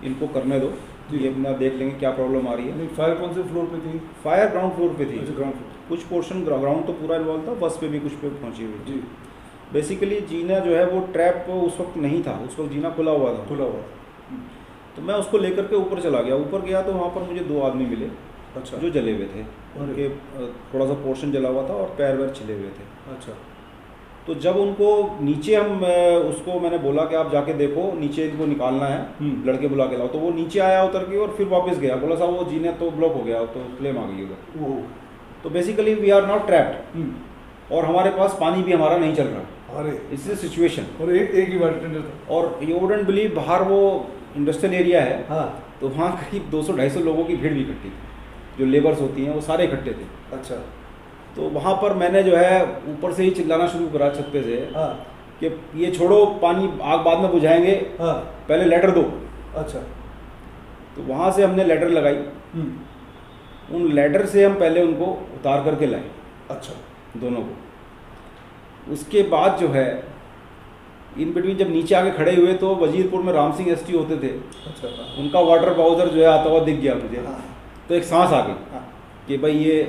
इनको करने दो। जी। ये अपना देख लेंगे क्या प्रॉब्लम आ रही है। नहीं, फायर कौन से फ्लोर पे थी? फायर ग्राउंड फ्लोर पे थी। अच्छा, ग्राउंड फ्लोर। कुछ पोर्शन ग्राउंड तो पूरा इन्वॉल्व था, फर्स्ट पे भी कुछ पे पहुंची हुई जी, बेसिकली जीना जो है वो ट्रैप उस वक्त नहीं था, उस वक्त जीना खुला हुआ था। खुला हुआ। तो मैं उसको लेकर के ऊपर चला गया। ऊपर गया तो वहाँ पर मुझे 2 आदमी मिले अच्छा, जो जले हुए थे। उनके थोड़ा सा पोर्शन जला हुआ था और पैर वैर छिले हुए थे। अच्छा, तो जब उनको नीचे हम उसको मैंने बोला कि आप जाके देखो नीचे, इनको निकालना है, लड़के बुला के लाओ। तो वो नीचे आया उतर के और फिर वापस गया, बोला साहब वो जीना तो ब्लॉक हो गया, तो फ्लेम आ गई उधर। ओह, तो basically we are not trapped और हमारे पास पानी भी हमारा नहीं चल रहा। अरे, इस सिचुएशन। और एक ही बारटेंडर था। और यू वुडंट बिलीव, बाहर वो इंडस्ट्रियल एरिया है, हाँ, तो वहाँ करीब 200-250 लोगों की भीड़ भी इकट्ठी थी। जो लेबर्स होती हैं वो सारे इकट्ठे थे। अच्छा, तो वहाँ पर मैंने जो है ऊपर से ही चिल्लाना शुरू करा छत पे से हाँ, कि ये छोड़ो, पानी आग बाद में बुझाएंगे, हाँ, पहले लेटर दो। अच्छा, तो वहाँ से हमने लेटर लगाई। उन लेटर से हम पहले उनको उतार करके लाए, अच्छा, दोनों को। उसके बाद जो है इन बिटवीन जब नीचे आके खड़े हुए तो वजीरपुर में राम सिंह एसटी होते थे, अच्छा, हाँ, उनका वाटर बाउजर जो है आता हुआ दिख गया मुझे। हाँ, तो एक सांस आ गई हाँ, कि भाई ये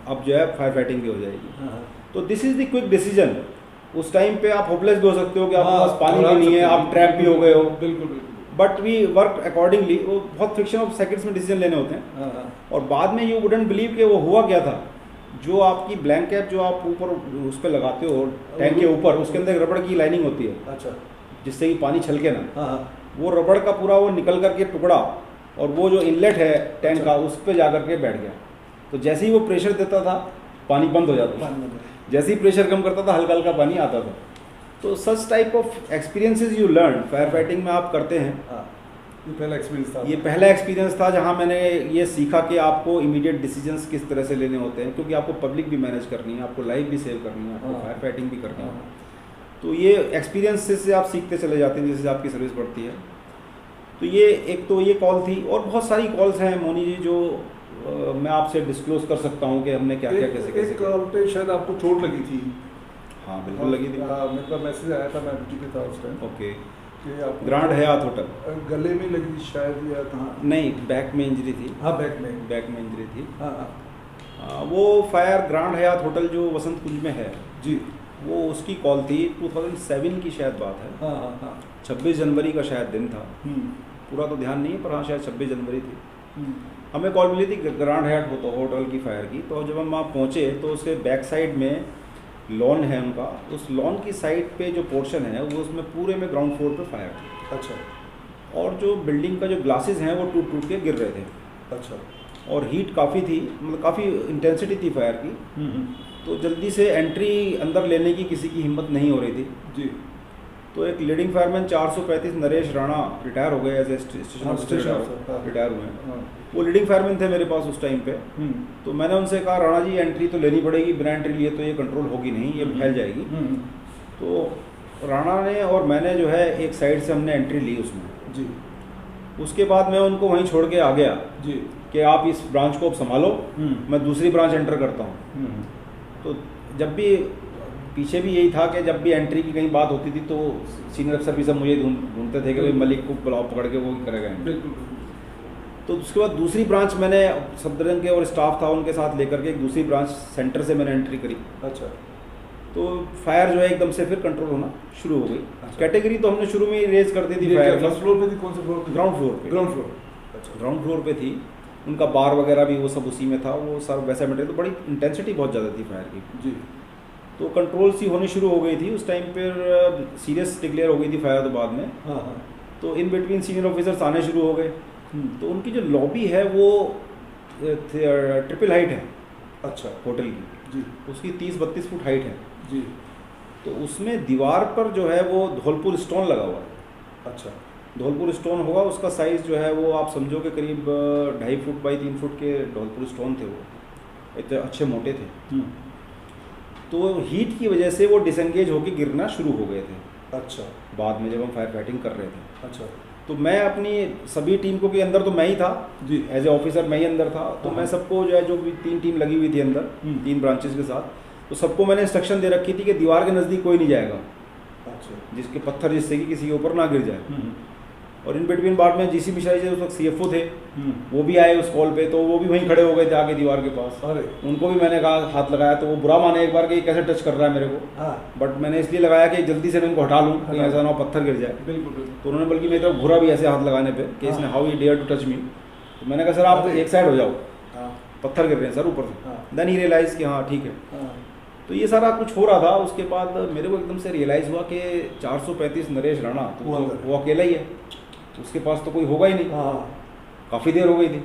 अब जो है फायर फाइटिंग भी हो जाएगी। हाँ, तो this is the quick decision. उस टाइम पे आप होपलेस भी हो सकते हो कि आपके हाँ, पास पानी घबरा भी नहीं है, सकते आप हो। ट्रैप भी हो गए हो। बिल्कुल बिल्कुल। But we work accordingly. वो बहुत फ्रिक्शन ऑफ सेकंड्स में डिसीजन लेने होते हैं। हाँ, हाँ, और बाद में यू वुडंट बिलीव कि वो हुआ क्या था। जो आपकी ब्लैंक कैप जो आप ऊपर उस पर लगाते हो टैंक के ऊपर, उसके अंदर रबड़ की लाइनिंग होती है अच्छा, जिससे कि पानी छलके ना। हाँ, हाँ, वो रबड़ का पूरा वो निकल करके टुकड़ा और वो जो इनलेट है टैंक का, उस पर जा करके बैठ गया। तो जैसे ही वो प्रेशर देता था पानी बंद हो जाता था, पानी में दे। जैसे ही प्रेशर कम करता था हल्का हल्का पानी आता था। तो such type of experiences you learn fire fighting में आप करते हैं। हाँ, ये पहला एक्सपीरियंस था। ये पहला एक्सपीरियंस था जहाँ मैंने ये सीखा कि आपको इमीडिएट डिसीजंस किस तरह से लेने होते हैं, क्योंकि आपको पब्लिक भी मैनेज करनी है, आपको लाइफ भी सेव करनी है, आपको हाँ। फायर फाइटिंग भी करनी है। हाँ, तो ये एक्सपीरियंस से आप सीखते चले जाते हैं जैसे आपकी सर्विस बढ़ती है। तो ये एक तो ये कॉल थी, और बहुत सारी कॉल्स हैं मोनी जी जो मैं आपसे डिस्क्लोज कर सकता हूँ कि हमने क्या क्या कैसे कैसे एक कॉल पे शायद आपको चोट लगी थी। हाँ बिल्कुल लगी थी। मेरे पास मैसेज आया था, मैं ड्यूटी पे था उस टाइम, ओके। कि आप ग्रांड हयात होटल। गले में लगी थी शायद, या कहाँ? नहीं, बैक में इंजरी थी। हाँ, बैक में। बैक में इंजरी थी। हाँ, हाँ, वो फायर ग्रांड हयात होटल जो वसंत कुंज में है जी, वो उसकी कॉल थी। 2007 की शायद बात है। हाँ, हाँ, हाँ, 26 जनवरी का शायद दिन था, हम्म, पूरा तो ध्यान नहीं है, पर हाँ शायद 26 जनवरी थी। हम्म, हमें कॉल मिली थी ग्रांड हयात होटल की फायर की। तो जब हम वहाँ पहुँचे तो उसके बैक साइड में लॉन है उनका, उस लॉन की साइड पे जो पोर्शन है वो उसमें पूरे में ग्राउंड फ्लोर पे फायर था। अच्छा, और जो बिल्डिंग का जो ग्लासेस हैं वो टूट टूट के गिर रहे थे, अच्छा, और हीट काफ़ी थी, मतलब काफ़ी इंटेंसिटी थी फायर की। तो जल्दी से एंट्री अंदर लेने की किसी की हिम्मत नहीं हो रही थी जी, तो एक leading fireman 435 Naresh Rana retire हो गए, एज ए स्टेशन हाँ, ऑफिसर स्टेशन ऑफिसर, हाँ। रिटायर हुए हैं। हाँ, वो लीडिंग फायरमैन थे मेरे पास उस टाइम पे। तो मैंने उनसे कहा राणा जी एंट्री तो लेनी पड़ेगी, बिना एंट्री लिए तो ये कंट्रोल होगी नहीं, ये फैल जाएगी। तो राणा ने और मैंने जो है एक साइड से हमने एंट्री ली उसमें। जी, उसके बाद मैं उनको वहीं छोड़ के आ गया जी, कि आप इस ब्रांच को अब संभालो, मैं दूसरी ब्रांच एंटर करता हूँ। हम्म, तो जब भी पीछे भी यही था कि जब भी एंट्री की कहीं बात होती थी तो सीनियर अफसर भी सब मुझे ढूंढते थे कि भाई मलिक को बुलाओ, पकड़ के वो करेगा entry। बिल्कुल, तो उसके बाद दूसरी ब्रांच मैंने सफदरजंग के और स्टाफ था उनके साथ लेकर के एक दूसरी ब्रांच सेंटर से मैंने एंट्री करी। अच्छा, तो फायर जो है एकदम से फिर कंट्रोल होना शुरू हो गई। अच्छा। कैटेगरी तो हमने शुरू में ही रेज कर दी थी फायर फर्स्ट फ्लोर पे थी? कौन से फ्लोर पे? ग्राउंड फ्लोर पे। ग्राउंड फ्लोर, अच्छा, ग्राउंड फ्लोर पे थी। उनका बार वगैरह भी वो सब उसी में था, वो सब वैसा मटेरियल। तो बड़ी इंटेंसिटी बहुत ज़्यादा थी फायर की। जी, तो कंट्रोल सी होनी शुरू हो गई थी उस टाइम पर। सीरियस डिक्लेयर हो गई थी फायर तो बाद में। हाँ, हाँ, तो इन बिटवीन सीनियर ऑफिसर्स आने शुरू हो गए। हम्म, तो उनकी जो लॉबी है वो ट्रिपल हाइट है अच्छा, होटल की, जी, उसकी 30-32 फुट हाइट है। जी, तो उसमें दीवार पर जो है वो धौलपुर स्टोन लगा हुआ है। अच्छा, धौलपुर स्टोन होगा, उसका साइज़ जो है वो आप समझो कि करीब 2.5 फुट बाई 3 फुट के धौलपुर स्टोन थे, वो इतने अच्छे मोटे थे। हम्म, तो हीट की वजह से वो डिसंगेज होकर गिरना शुरू हो गए थे अच्छा, बाद में जब हम फायर फाइटिंग कर रहे थे। अच्छा, तो मैं अपनी सभी टीम को के अंदर तो मैं ही था, जी, एज ए ऑफिसर मैं ही अंदर था। तो हाँ। मैं सबको जो है जो भी 3 टीम लगी हुई थी अंदर, 3 ब्रांचेस के साथ, तो सबको मैंने इंस्ट्रक्शन दे रखी थी कि दीवार के नज़दीक कोई नहीं जाएगा, अच्छा, जिसके पत्थर जिससे कि किसी के ऊपर ना गिर जाए। हम्म, और इन बिटवीन बाद में जीसी मिश्रा जी उस वक्त CFO थे, वो भी आए उस कॉल पे, तो वो भी वहीं खड़े हो गए थे आगे दीवार के पास। अरे उनको भी मैंने कहा हाथ लगाया, तो वो बुरा माने एक बार कि कैसे टच कर रहा है मेरे को, बट मैंने इसलिए लगाया कि जल्दी से मैं इनको हटा लूँ, कहीं ऐसा ना हो पत्थर गिर जाए। बिल्कुल। तो उन्होंने बल्कि मेरी तरफ घुरा भी ऐसे हाथ लगाने पे कि इसने how he dare to touch me. तो मैंने कहा सर आप एक साइड हो जाओ, पत्थर गिर रहे हैं सर ऊपर से। देन ही रियलाइज कि हाँ ठीक है। तो ये सारा कुछ हो रहा था। उसके बाद मेरे को एकदम से रियलाइज़ हुआ कि 435 नरेश राणा तो वो अकेला ही है, उसके पास तो कोई होगा ही नहीं। काफ़ी देर हो गई थी।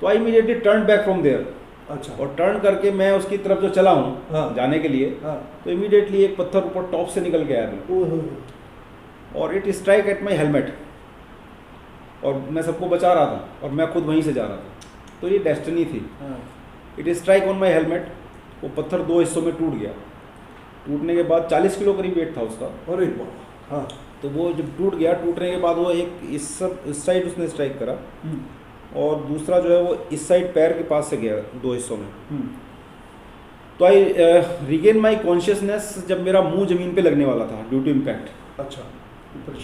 तो I immediately turn back from there. अच्छा। और टर्न करके मैं उसकी तरफ जो चला हूँ जाने के लिए, तो इमीडिएटली एक पत्थर ऊपर टॉप से निकल के आया मेरे, और it strike at my helmet, और मैं सबको बचा रहा था और मैं खुद वहीं से जा रहा था। तो ये डेस्टिनी थी। It strike on my helmet. वो पत्थर 2 हिस्सों में टूट गया। टूटने के बाद 40 किलो करीब वेट था उसका। अरे हाँ। तो वो जब टूट गया, टूटने के बाद वो एक इस साइड उसने स्ट्राइक करा, और दूसरा जो है वो इस साइड पैर के पास से गया 2 हिस्सों में। तो आई रिगेन माई कॉन्शियसनेस जब मेरा मुंह जमीन पे लगने वाला था ड्यू टू इम्पैक्ट। अच्छा।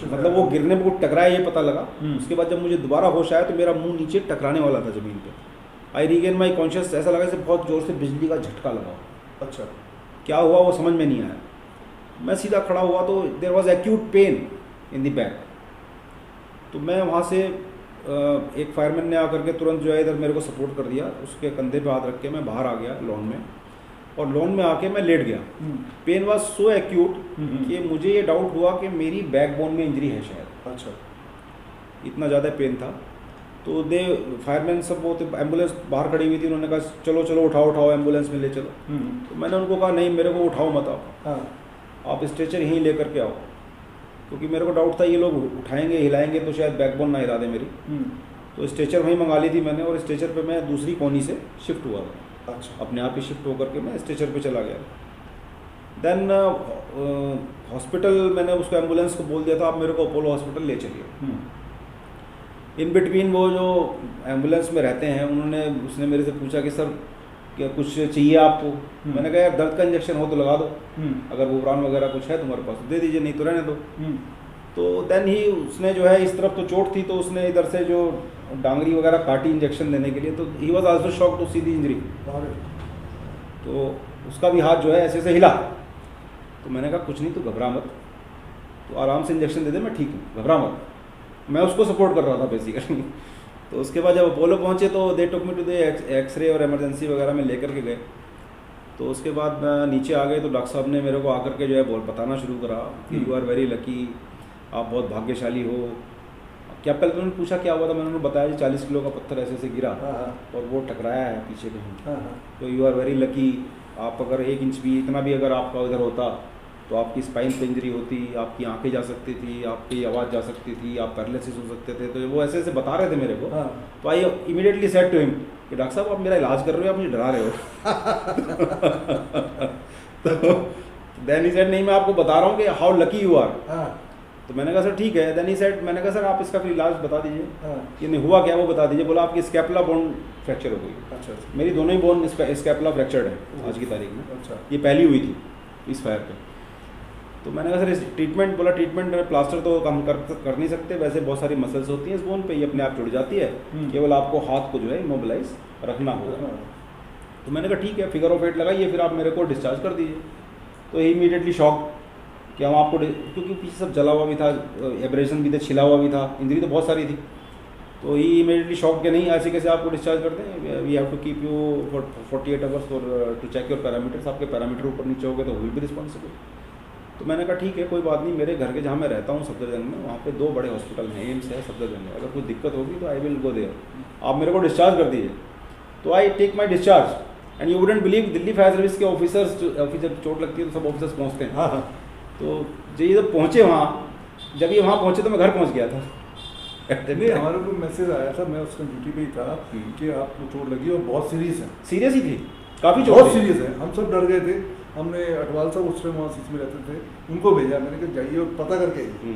मतलब वो गिरने पे वो टकराया ये पता लगा। उसके बाद जब मुझे दोबारा होश आया तो मेरा मुंह नीचे टकराने वाला था ज़मीन पे। आई रीगेन माई कॉन्शियस, ऐसा लगा जैसे बहुत ज़ोर से बिजली का झटका लगा। अच्छा। क्या हुआ वो समझ में नहीं आया। मैं सीधा खड़ा हुआ तो there was acute pain in the back. तो मैं वहाँ से एक फायरमैन ने आकर के तुरंत जो है इधर मेरे को सपोर्ट कर दिया, उसके कंधे पे हाथ रख के मैं बाहर आ गया लॉन में, और लॉन में आके मैं लेट गया। पेन वाज सो एक्यूट कि मुझे ये डाउट हुआ कि मेरी बैकबोन में इंजरी है शायद। अच्छा। इतना ज़्यादा पेन था। तो फायरमैन सब वो एम्बुलेंस बाहर खड़ी हुई थी, उन्होंने कहा चलो चलो उठाओ एम्बुलेंस में ले चलो। तो मैंने उनको कहा नहीं, मेरे को उठाओ मत आप, आप स्ट्रेचर यहीं ले करके आओ, क्योंकि मेरे को डाउट था ये लोग उठाएंगे हिलाएंगे तो शायद बैकबोन ना हिला दे मेरी। तो स्ट्रेचर वहीं मंगा ली थी मैंने, और स्ट्रेचर पे मैं दूसरी कोनी से शिफ्ट हुआ था। अच्छा। अपने आप ही शिफ्ट होकर के मैं स्ट्रेचर पे चला गया। देन हॉस्पिटल मैंने उसको एम्बुलेंस को बोल दिया था आप मेरे को अपोलो हॉस्पिटल ले चलिए। इन बिटवीन वो जो एम्बुलेंस में रहते हैं उसने मेरे से पूछा कि सर क्या कुछ चाहिए आपको। मैंने कहा यार दर्द का इंजेक्शन हो तो लगा दो, अगर बुबरान वगैरह कुछ है तुम्हारे पास दे दीजिए, नहीं तो रहने दो। तो देन ही उसने जो है इस तरफ तो चोट थी, तो उसने इधर से जो डांगरी वगैरह काटी इंजेक्शन देने के लिए, तो he was also shock to see the injury. तो उसका भी हाथ जो है ऐसे ऐसे हिला। तो मैंने कहा कुछ नहीं तो घबरा मत, तो आराम से इंजेक्शन दे दे, मैं ठीक हूँ, घबरा मत। मैं उसको सपोर्ट कर रहा था बेसिकली। तो उसके बाद जब अपोलो पहुँचे तो दे टुक मी टू द एक्सरे और इमरजेंसी वगैरह में लेकर के गए। तो उसके बाद नीचे आ गए तो डॉक्टर साहब ने मेरे को आकर के जो है बताना शुरू करा कि यू आर वेरी लकी, आप बहुत भाग्यशाली हो। क्या पहले तो उन्होंने पूछा क्या हुआ था, मैंने उन्हें बताया 40 किलो का पत्थर ऐसे ऐसे गिरा और वो टकराया है पीछे कहीं। तो यू आर वेरी लकी, आप अगर 1 इंच भी इतना भी अगर आपका उधर होता तो आपकी स्पाइन पे इंजरी होती, आपकी आंखें जा सकती थी, आपकी आवाज़ जा सकती थी, आप पैरालिसिस हो सकते थे। तो वो ऐसे ऐसे बता रहे थे मेरे को। तो I immediately said to him कि डॉक्टर साहब आप मेरा इलाज कर रहे हो, आप मुझे डरा रहे हो। तो देन ही सेड नहीं मैं आपको बता रहा हूँ कि हाउ लकी यू आर। तो मैंने कहा सर ठीक है। देन ही सेड, मैंने कहा सर आप इसका फिर इलाज बता दीजिए, ये नहीं हुआ क्या वो बता दीजिए। बोला आपकी स्कैपुला बोन फ्रैक्चर हो गई। अच्छा। मेरी दोनों ही बोन स्कैपुला फ्रैक्चर्ड है आज की तारीख में। अच्छा। ये पहली हुई थी इस फायर पे। तो मैंने कहा सर इस ट्रीटमेंट, बोला ट्रीटमेंट प्लास्टर तो हम कर नहीं सकते, वैसे बहुत सारी मसल्स होती हैं इस बोन पे, ये अपने आप जुड़ जाती है, केवल आपको हाथ को जो है इमोबिलाइज रखना होगा। तो मैंने कहा ठीक है, फिगर ऑफ 8 लगाइए, फिर आप मेरे को डिस्चार्ज कर दीजिए। तो इमीडिएटली शॉक कि हम आपको, क्योंकि पीछे सब जला हुआ भी था, एब्रेशन भी था, छिला हुआ भी था, इंजरी तो बहुत सारी थी। तो ही इमीडिएटली शॉक के नहीं ऐसे कैसे आपको डिस्चार्ज करते हैं, we have to keep you for 48 hours for to check your parameters, आपके पैरामीटर ऊपर नीचे हो गए तो विल बी रिस्पॉन्सिबल। तो मैंने कहा ठीक है कोई बात नहीं, मेरे घर के जहाँ मैं रहता हूँ सफदरजंग में, वहाँ पे 2 बड़े हॉस्पिटल हैं, एम्स है सफदरजंग में, अगर कोई दिक्कत होगी तो आई विल गो देयर, आप मेरे को डिस्चार्ज कर दीजिए। तो I take my discharge and you wouldn't believe Delhi fire service के ऑफिसर्स चोट लगती है तो सब ऑफिसर्स पहुँचते हैं। हाँ। तो ये जब पहुँचे वहाँ, जब ये वहाँ पहुँचे तो मैं घर पहुँच गया था। नहीं, हमारे को मैसेज आया था, मैं उसका ड्यूटी पे ही था कि आपको चोट लगी और बहुत सीरियस है। सीरियस ही थी, काफ़ी चोट, बहुत सीरियस है। हम सब डर गए थे। हमने अटवाल साहब उस टाइम वहाँ सीट में रहते थे, उनको भेजा, मैंने कहा जाइए और पता करके आइए।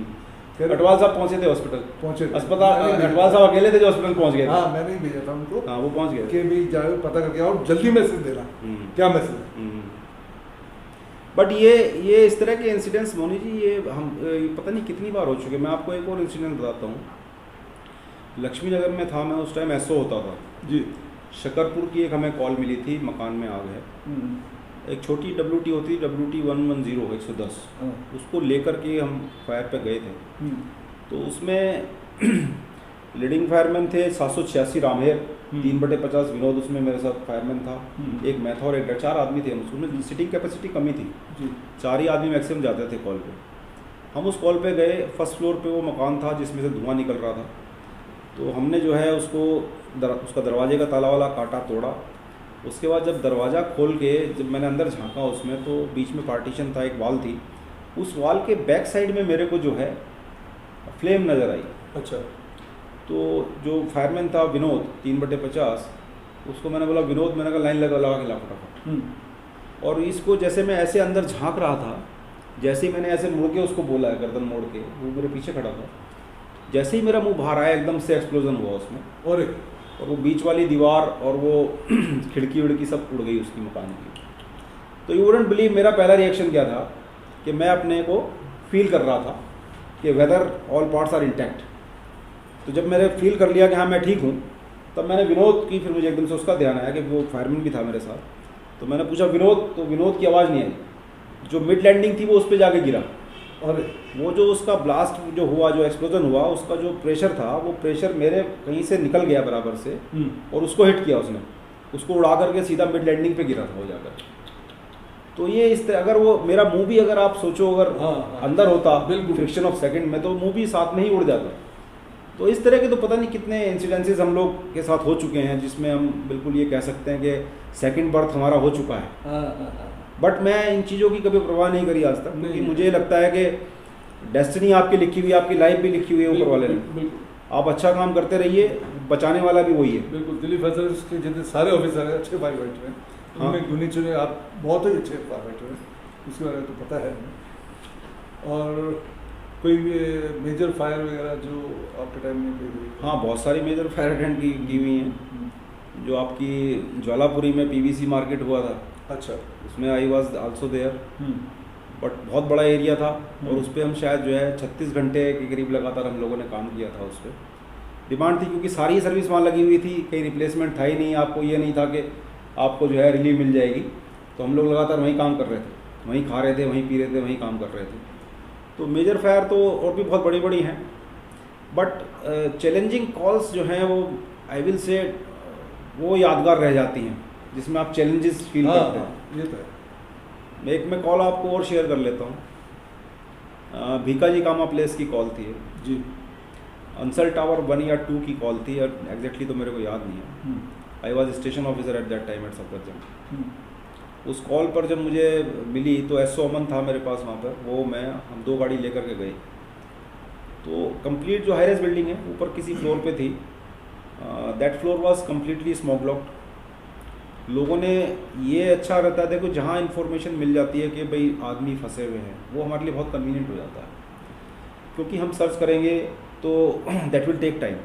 फिर अटवाल साहब पहुँचे थे हॉस्पिटल, पहुँचे अस्पताल, अटवाल साहब अकेले थे जो हॉस्पिटल पहुँच गए। हाँ, मैंने ही भेजा था उनको। हाँ, वो पहुँच गए कि भाई जाओ पता करके आओ, जल्दी मैसेज देना। क्या मैसेज है? बट ये इस तरह के इंसिडेंट्स मोनी जी, ये हम पता नहीं कितनी बार हो चुके। मैं आपको एक और इंसिडेंट बताता हूँ। लक्ष्मी नगर में था मैं उस टाइम, एसओ होता था जी। शकरपुर की एक हमें कॉल मिली थी, मकान में आग है। एक छोटी WT होती है, WT 110 110, उसको लेकर के हम फायर पे गए थे। तो उसमें लीडिंग फायरमैन थे 786 रामहेर, 3/50 विनोद उसमें मेरे साथ फायरमैन था, एक मैं था और एक 4 आदमी थे। उसमें सीटिंग कैपेसिटी कमी थी जी, 4 ही आदमी मैक्सिमम जाते थे कॉल पे। हम उस कॉल पे गए, फर्स्ट फ्लोर पे वो मकान था जिसमें से धुआं निकल रहा था। तो हमने जो है उसका दरवाजे का ताला वाला काटा, तोड़ा। उसके बाद जब दरवाज़ा खोल के जब मैंने अंदर झांका उसमें, तो बीच में पार्टीशन था, एक वॉल थी। उस वॉल के बैक साइड में मेरे को जो है फ्लेम नज़र आई। अच्छा। तो जो फायरमैन था विनोद 3/50, उसको मैंने बोला विनोद, मैंने कहा लाइन लगा के ला फटाफट। और इसको जैसे मैं ऐसे अंदर झांक रहा था, जैसे ही मैंने ऐसे मुड़ के उसको बोला, गर्दन मोड़ के, वो मेरे पीछे खड़ा था। जैसे ही मेरा मुंह बाहर आया, एकदम से एक्सप्लोजन हुआ उसमें, और वो बीच वाली दीवार और वो खिड़की विड़की सब उड़ गई उसकी मकान की। तो यू वुडंट बिलीव, मेरा पहला रिएक्शन क्या था कि मैं अपने को फील कर रहा था कि whether all parts are intact. तो जब मैंने फील कर लिया कि हाँ मैं ठीक हूँ, तब मैंने विनोद की, फिर मुझे एकदम से उसका ध्यान आया कि वो फायरमैन भी था मेरे साथ। तो मैंने पूछा विनोद, तो विनोद की आवाज़ नहीं आई। जो मिड लैंडिंग थी वो उस पर जाके गिरा, और वो जो उसका ब्लास्ट जो हुआ, जो एक्सप्लोजन हुआ, उसका जो प्रेशर था, वो प्रेशर मेरे कहीं से निकल गया बराबर से, और उसको हिट किया उसने, उसको उड़ा करके सीधा मिड लैंडिंग पे गिरा था वो जाकर। तो ये इस तरह, अगर वो मेरा मुंह भी, अगर आप सोचो, अगर अंदर होता फ्रिक्शन ऑफ सेकंड में, तो मुंह भी साथ में ही उड़ जाता। तो इस तरह के तो पता नहीं कितने इंसिडेंसेस हम लोग के साथ हो चुके हैं, जिसमें हम बिल्कुल ये कह सकते हैं कि सेकंड बर्थ हमारा हो चुका है। बट मैं इन चीज़ों की कभी परवाह नहीं करी आज तक, क्योंकि मुझे लगता है कि डेस्टिनी आपकी लिखी हुई है, आपकी लाइफ भी लिखी हुई है ऊपर वाले ने। आप अच्छा काम करते रहिए, बचाने वाला भी वही है। बिल्कुल, दिल्ली फायर सर्विस के जितने सारे ऑफिसर हैं अच्छे फायर फाइटर हैं, उनमें क्यों नहीं चुने, आप बहुत ही अच्छे फायर फाइटर हैं, उसके बारे में तो पता है। और कोई मेजर फायर वगैरह जो आपके टाइम में कोई? हाँ, बहुत सारी मेजर फायर अटेंड की हुई हैं। जो आपकी ज्वालापुरी में PVC मार्केट हुआ था, अच्छा, उसमें I was also there. But बहुत बड़ा एरिया था, और उस पर हम शायद जो है 36 घंटे के करीब लगातार हम लोगों ने काम किया था। उस पर डिमांड थी, क्योंकि सारी सर्विस वहाँ लगी हुई थी, कहीं रिप्लेसमेंट था ही नहीं। आपको ये नहीं था कि आपको जो है रिलीव मिल जाएगी। तो हम लोग लगातार वहीं काम कर रहे थे, वहीं खा रहे थे, वहीं पी रहे थे, वहीं काम कर रहे थे। तो मेजर फायर तो और भी बहुत बड़ी बड़ी हैं, बट चैलेंजिंग कॉल्स जो हैं वो आई विल से वो यादगार रह जाती हैं, जिसमें आप चैलेंजेस फील करते हैं। ये तो है। मैं कॉल आपको और शेयर कर लेता हूँ। भीकाजी कामा प्लेस की कॉल थी जी, अंसल टावर 1 या 2 की कॉल थी, और एग्जैक्टली तो मेरे को याद नहीं है। I was station officer at that time at Safdarjung. उस कॉल पर जब मुझे मिली तो एसओ अमन था मेरे पास वहाँ पर, हम 2 गाड़ी लेकर के गए। तो कंप्लीट जो हाईराइज बिल्डिंग है ऊपर किसी फ्लोर पे थी, that floor was completely smoke locked. लोगों ने ये अच्छा रहता है, देखो जहाँ इन्फॉर्मेशन मिल जाती है कि भाई आदमी फंसे हुए हैं, वो हमारे लिए बहुत कन्वीनियंट हो जाता है, क्योंकि हम सर्च करेंगे तो दैट विल टेक टाइम।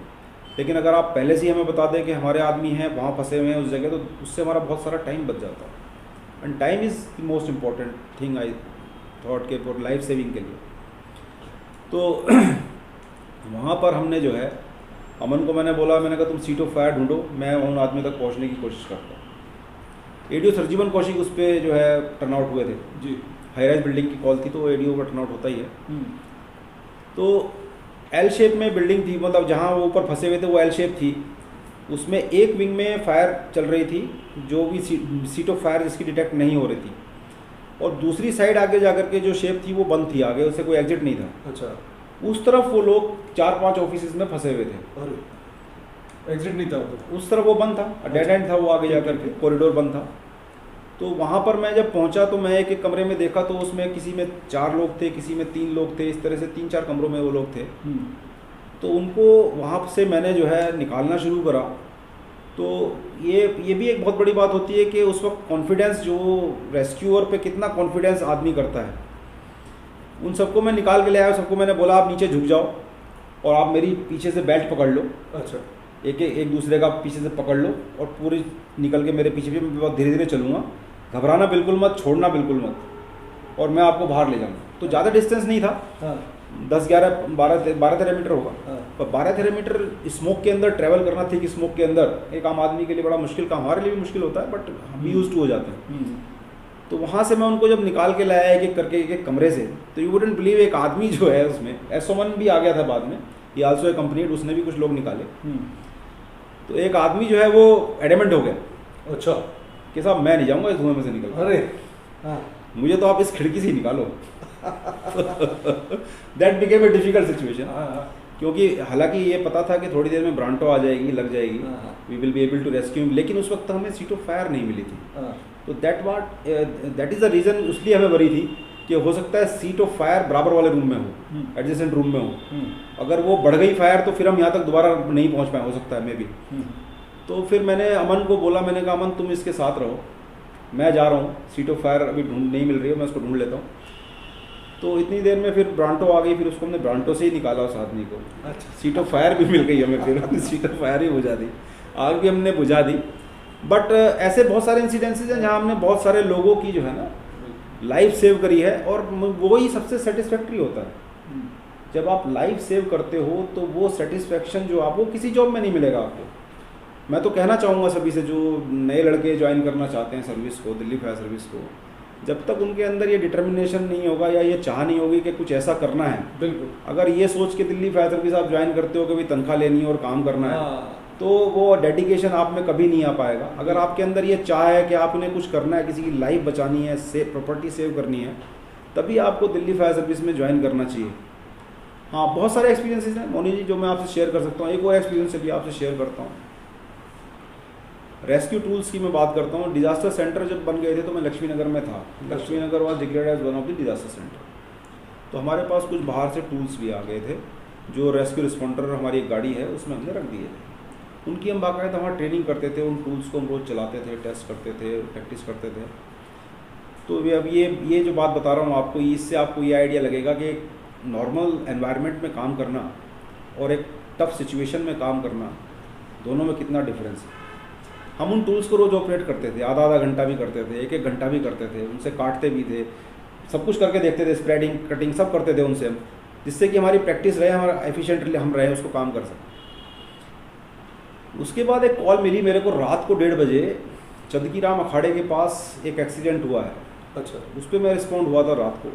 लेकिन अगर आप पहले से ही हमें बता दें कि हमारे आदमी हैं वहाँ फंसे हुए हैं उस जगह, तो उससे हमारा बहुत सारा टाइम बच जाता है। And time is the most important thing I thought के फॉर लाइफ सेविंग के लिए। तो वहाँ पर हमने जो है अमन को मैंने बोला, मैंने कहा तुम सीट ऑफ फायर ढूंढो, मैं उन आदमी तक पहुँचने की कोशिश करता हूँ। ADO सर्जीवन कौशिक उस पर जो है टर्नआउट हुए थे जी। हाईराइज बिल्डिंग की कॉल थी, तो ADO का टर्नआउट होता ही है। तो L शेप में बिल्डिंग थी, मतलब जहाँ वो ऊपर फंसे हुए थे वो L शेप थी। उसमें एक विंग में फायर चल रही थी, जो भी सीट ऑफ फायर जिसकी डिटेक्ट नहीं हो रही थी, और दूसरी साइड आगे जाकर के जो शेप थी वो बंद थी, आगे उससे कोई एग्जिट नहीं था। अच्छा, उस तरफ वो लोग 4-5 ऑफिस में फंसे हुए थे, और एग्जिट नहीं था उस तरफ, वो बंद था, डेड एंड था वो, आगे जाकर के कॉरिडोर बंद था। तो वहाँ पर मैं जब पहुँचा तो मैं एक कमरे में देखा, तो उसमें किसी में 4 लोग थे, किसी में 3 लोग थे, इस तरह से 3-4 कमरों में वो लोग थे। तो उनको वहाँ से मैंने जो है निकालना शुरू करा। तो ये भी एक बहुत बड़ी बात होती है कि उस वक्त कॉन्फिडेंस, जो रेस्क्यूअर पे कितना कॉन्फिडेंस आदमी करता है, उन सबको मैं निकाल के ले आया। सबको मैंने बोला आप नीचे झुक जाओ और आप मेरी पीछे से बेल्ट पकड़ लो। अच्छा, एक दूसरे का पीछे से पकड़ लो और पूरी निकल के मेरे पीछे, मैं बहुत धीरे धीरे चलूँगा, घबराना बिल्कुल मत, छोड़ना बिल्कुल मत, और मैं आपको बाहर ले जाऊँगा। तो ज़्यादा डिस्टेंस नहीं था, 10-11-12-13 मीटर होगा। पर 12 थर्मामीटर स्मोक के अंदर ट्रैवल करना थिक स्मोक के अंदर एक आम आदमी के लिए बड़ा मुश्किल काम, हमारे लिए भी मुश्किल होता है, बट हम भी यूज टू हो जाते हैं। तो वहाँ से मैं उनको जब निकाल के लाया एक एक करके एक कमरे से, तो यू वुडंट बिलीव एक आदमी जो है उसमें, SO1 भी आ गया था बाद में, ये आल्सो ए कंपनी, उसने भी कुछ लोग निकाले। तो एक आदमी जो है वो एडमेंट हो गया, अच्छा, कि साहब मैं नहीं जाऊँगा इस धुएं में से निकल। अरे हाँ, मुझे तो आप इस खिड़की से ही निकालो। That became a difficult situation, क्योंकि हालांकि ये पता था कि थोड़ी देर में ब्रांटो आ जाएगी, लग जाएगी, we will be able to rescue, लेकिन उस वक्त हमें सीट ऑफ फायर नहीं मिली थी। तो दैट इज़ द रीज़न, उसलिए हमें वरी थी कि हो सकता है सीट ऑफ फायर बराबर वाले रूम में हो, एडजेसेंट रूम में हो, अगर वो बढ़ गई फायर तो फिर हम यहाँ तक दोबारा नहीं पहुँच पाए, हो सकता है मे बी। तो फिर मैंने अमन को बोला, मैंने कहा अमन तुम इसके साथ रहो, मैं जा रहा हूँ, सीट ऑफ फायर अभी ढूंढ नहीं मिल रही है, मैं उसको ढूंढ लेता हूँ। तो इतनी देर में फिर ब्रांटो आ गई, फिर उसको हमने ब्रांटो से ही निकाला उस आदमी को। अच्छा, सीट ऑफ फायर भी मिल गई हमें, फिर सीट ऑफ फायर ही बुझा दी, आग भी हमने बुझा दी। बट ऐसे बहुत सारे इंसिडेंसेस हैं जहाँ हमने बहुत सारे लोगों की जो है ना लाइफ सेव करी है, और वही सबसे सेटिस्फैक्ट्री होता है। जब आप लाइफ सेव करते हो तो वो सेटिस्फैक्शन जो आपको किसी जॉब में नहीं मिलेगा आपको। मैं तो कहना चाहूँगा सभी से जो नए लड़के ज्वाइन करना चाहते हैं सर्विस को, दिल्ली फायर सर्विस को, जब तक उनके अंदर ये डिटर्मिनेशन नहीं होगा या ये चाह नहीं होगी कि कुछ ऐसा करना है, बिल्कुल, अगर ये सोच के दिल्ली फायर सर्विस आप ज्वाइन करते हो कि भाई तनख्वाह लेनी है और काम करना है, तो वो डेडिकेशन आप में कभी नहीं आ पाएगा। अगर आपके अंदर ये चाह है कि आपने कुछ करना है, किसी की लाइफ बचानी है, प्रॉपर्टी सेव करनी है, तभी आपको दिल्ली फायर सर्विस में ज्वाइन करना चाहिए। हाँ, बहुत सारे एक्सपीरियंसेस हैं मोनी जी जो मैं आपसे शेयर कर सकता हूँ। एक और एक्सपीरियंस भी आपसे शेयर करता हूँ, रेस्क्यू टूल्स की मैं बात करता हूँ। डिजास्टर सेंटर जब बन गए थे तो मैं लक्ष्मी नगर में था, Laxmi Nagar was declared as one of the disaster center. तो हमारे पास कुछ बाहर से टूल्स भी आ गए थे, जो रेस्क्यू रिस्पॉन्डर हमारी एक गाड़ी है उसमें हमने रख दिए थे। उनकी हम बाकायदा वहाँ ट्रेनिंग करते थे, उन टूल्स को हम रोज़ चलाते थे, टेस्ट करते थे, प्रैक्टिस करते थे। तो अब ये जो बात बता रहा हूँ आपको, इससे आपको ये आइडिया लगेगा कि एक नॉर्मल एनवायरनमेंट में काम करना और एक टफ सिचुएशन में काम करना, दोनों में कितना डिफरेंस है। हम उन टूल्स को रोज़ ऑपरेट करते थे, आधा आधा घंटा भी करते थे, एक एक घंटा भी करते थे, उनसे काटते भी थे, सब कुछ करके देखते थे, स्प्रेडिंग कटिंग सब करते थे उनसे हम, जिससे कि हमारी प्रैक्टिस रहे, हमारा एफिशिएंटली हम रहे, उसको काम कर सकें। उसके बाद एक कॉल मिली मेरे को रात को 1:30 बजे, चंदकीराम अखाड़े के पास एक एक्सीडेंट हुआ है। अच्छा, उस पर मैं रिस्पॉन्ड हुआ था रात को।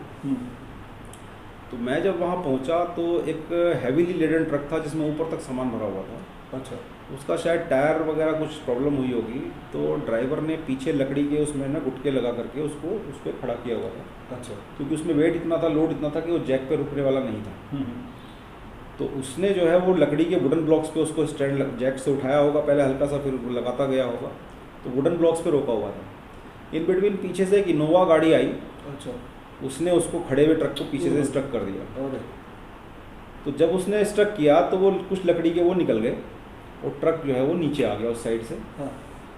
तो मैं जब वहाँ पहुँचा तो एक हैवीली लेडन ट्रक था जिसमें ऊपर तक सामान भरा हुआ था। अच्छा, उसका शायद टायर वगैरह कुछ प्रॉब्लम हुई होगी, तो ड्राइवर ने पीछे लकड़ी के उसमें ना गुटके लगा करके उसको उस पर खड़ा किया हुआ था। अच्छा, क्योंकि उसमें वेट इतना था, लोड इतना था कि वो जैक पे रुकने वाला नहीं था। तो उसने जो है वो लकड़ी के वुडन ब्लॉक्स पे उसको स्टैंड जैक से उठाया होगा पहले हल्का सा, फिर लगाता गया होगा, तो वुडन ब्लॉक्स पे रोका हुआ था। इन बिटवीन पीछे से एक इनोवा गाड़ी आई। अच्छा, उसने उसको खड़े हुए ट्रक को पीछे से स्ट्रक कर दिया। तो जब उसने स्ट्रक किया तो वो कुछ लकड़ी के वो निकल गए और ट्रक जो है वो नीचे आ गया उस साइड से। हाँ।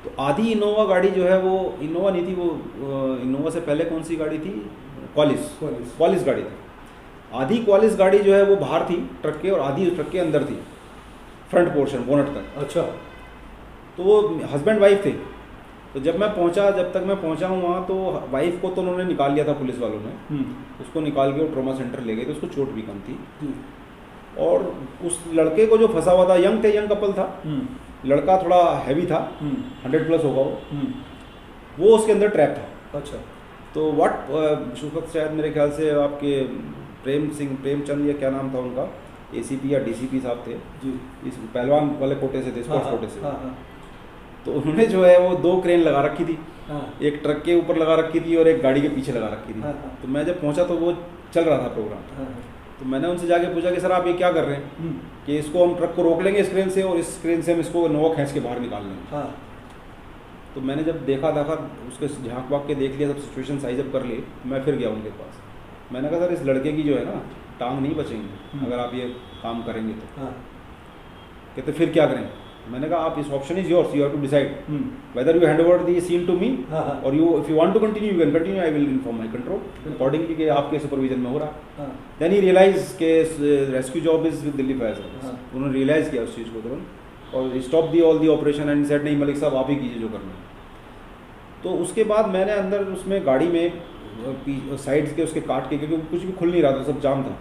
तो आधी इनोवा गाड़ी जो है वो इनोवा नहीं थी, वो इनोवा से पहले कौन सी गाड़ी थी, क्वालिस गाड़ी थी। आधी क्वालिस गाड़ी जो है वो बाहर थी ट्रक के और आधी ट्रक के अंदर थी, फ्रंट पोर्शन बोनट तक। अच्छा, तो वो हस्बैंड वाइफ थे। तो जब तक मैं पहुंचा हूँ वहाँ, तो वाइफ को तो उन्होंने निकाल लिया था पुलिस वालों ने, उसको निकाल के वो ट्रॉमा सेंटर ले गए थे, उसको चोट भी कम थी। और उस लड़के को जो फंसा हुआ था, यंग कपल था, लड़का थोड़ा हैवी था, 100+ होगा वो उसके अंदर ट्रैप था। अच्छा, तो उस वक्त शायद मेरे ख्याल से आपके प्रेमचंद या क्या नाम था उनका, ACP या DCP साहब थे जी, इस पहलवान वाले कोटे से थे, स्पोर्ट्स कोटे से। तो उन्होंने जो है वो 2 क्रेन लगा रखी थी, एक ट्रक के ऊपर लगा रखी थी और एक गाड़ी के पीछे लगा रखी थी। तो मैं जब पहुंचा तो वो चल रहा था प्रोग्राम। तो मैंने उनसे जाके पूछा कि सर आप ये क्या कर रहे हैं, कि इसको हम ट्रक को रोक लेंगे इस क्रेन से और इस क्रेन से हम इसको नोवा खींच के बाहर निकाल लेंगे। तो मैंने जब देखा उसके झाँक वाक के देख लिया, सब सिचुएशन साइज अप कर ली, मैं फिर गया उनके पास। मैंने कहा सर इस लड़के की जो है ना टांग नहीं बचेंगी अगर आप ये काम करेंगे तो। कहते फिर क्या करें? मैंने कहा आप इस option is yours, you have to decide whether you hand over the scene to me और if you want to continue you can continue, I will inform my control accordingly कि आपके सुपरविजन में हो रहा। देन ही रियलाइज के rescue job is with Delhi fire service. उन्होंने realise किया उस चीज़ को तुरंत और stop the all the operation and said नहीं मलिक साहब आप ही कीजिए जो करना है। तो उसके बाद मैंने अंदर उसमें गाड़ी में साइड्स के उसके काट के, क्योंकि कुछ भी खुल नहीं रहा था, सब जाम था,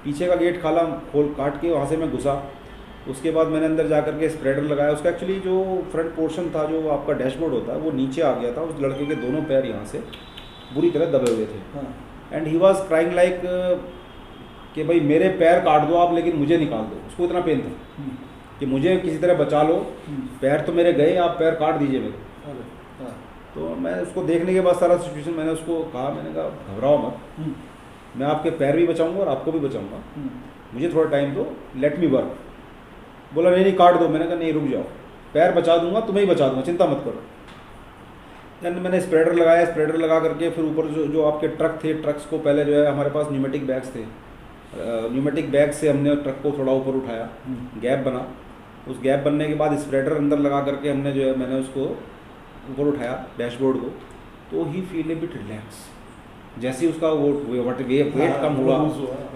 पीछे का गेट खोल काट के वहाँ से मैं घुसा। उसके बाद मैंने अंदर जा कर के स्प्रेडर लगाया। उसका एक्चुअली जो फ्रंट पोर्शन था, जो आपका डैशबोर्ड होता है, वो नीचे आ गया था। उस लड़के के दोनों पैर यहाँ से बुरी तरह दबे हुए थे। And he was crying like कि भाई मेरे पैर काट दो आप, लेकिन मुझे निकाल दो। उसको इतना पेन था कि मुझे किसी तरह बचा लो, पैर तो मेरे गए, आप पैर काट दीजिए मेरे। तो मैं उसको देखने के बाद सारा सिचुएशन मैंने उसको कहा, मैंने कहा घबराओ मत, मैं आपके पैर भी बचाऊंगा और आपको भी बचाऊंगा, मुझे थोड़ा टाइम दो, लेट मी वर्क। बोला नहीं काट दो। मैंने कहा नहीं रुक जाओ, पैर बचा दूंगा, तुम्हें ही बचा दूंगा, चिंता मत करो। देन मैंने स्प्रेडर लगाया। स्प्रेडर लगा करके फिर ऊपर जो आपके ट्रक थे, ट्रक्स को पहले जो है हमारे पास न्यूमेटिक बैग्स थे, न्यूमेटिक बैग से हमने ट्रक को थोड़ा ऊपर उठाया, गैप बना। उस गैप बनने के बाद स्प्रेडर अंदर लगा करके हमने जो है मैंने उसको ऊपर उठाया डैशबोर्ड को। तो ही फील ए बिट रिलैक्स। जैसे ही उसका वो वेट कम हुआ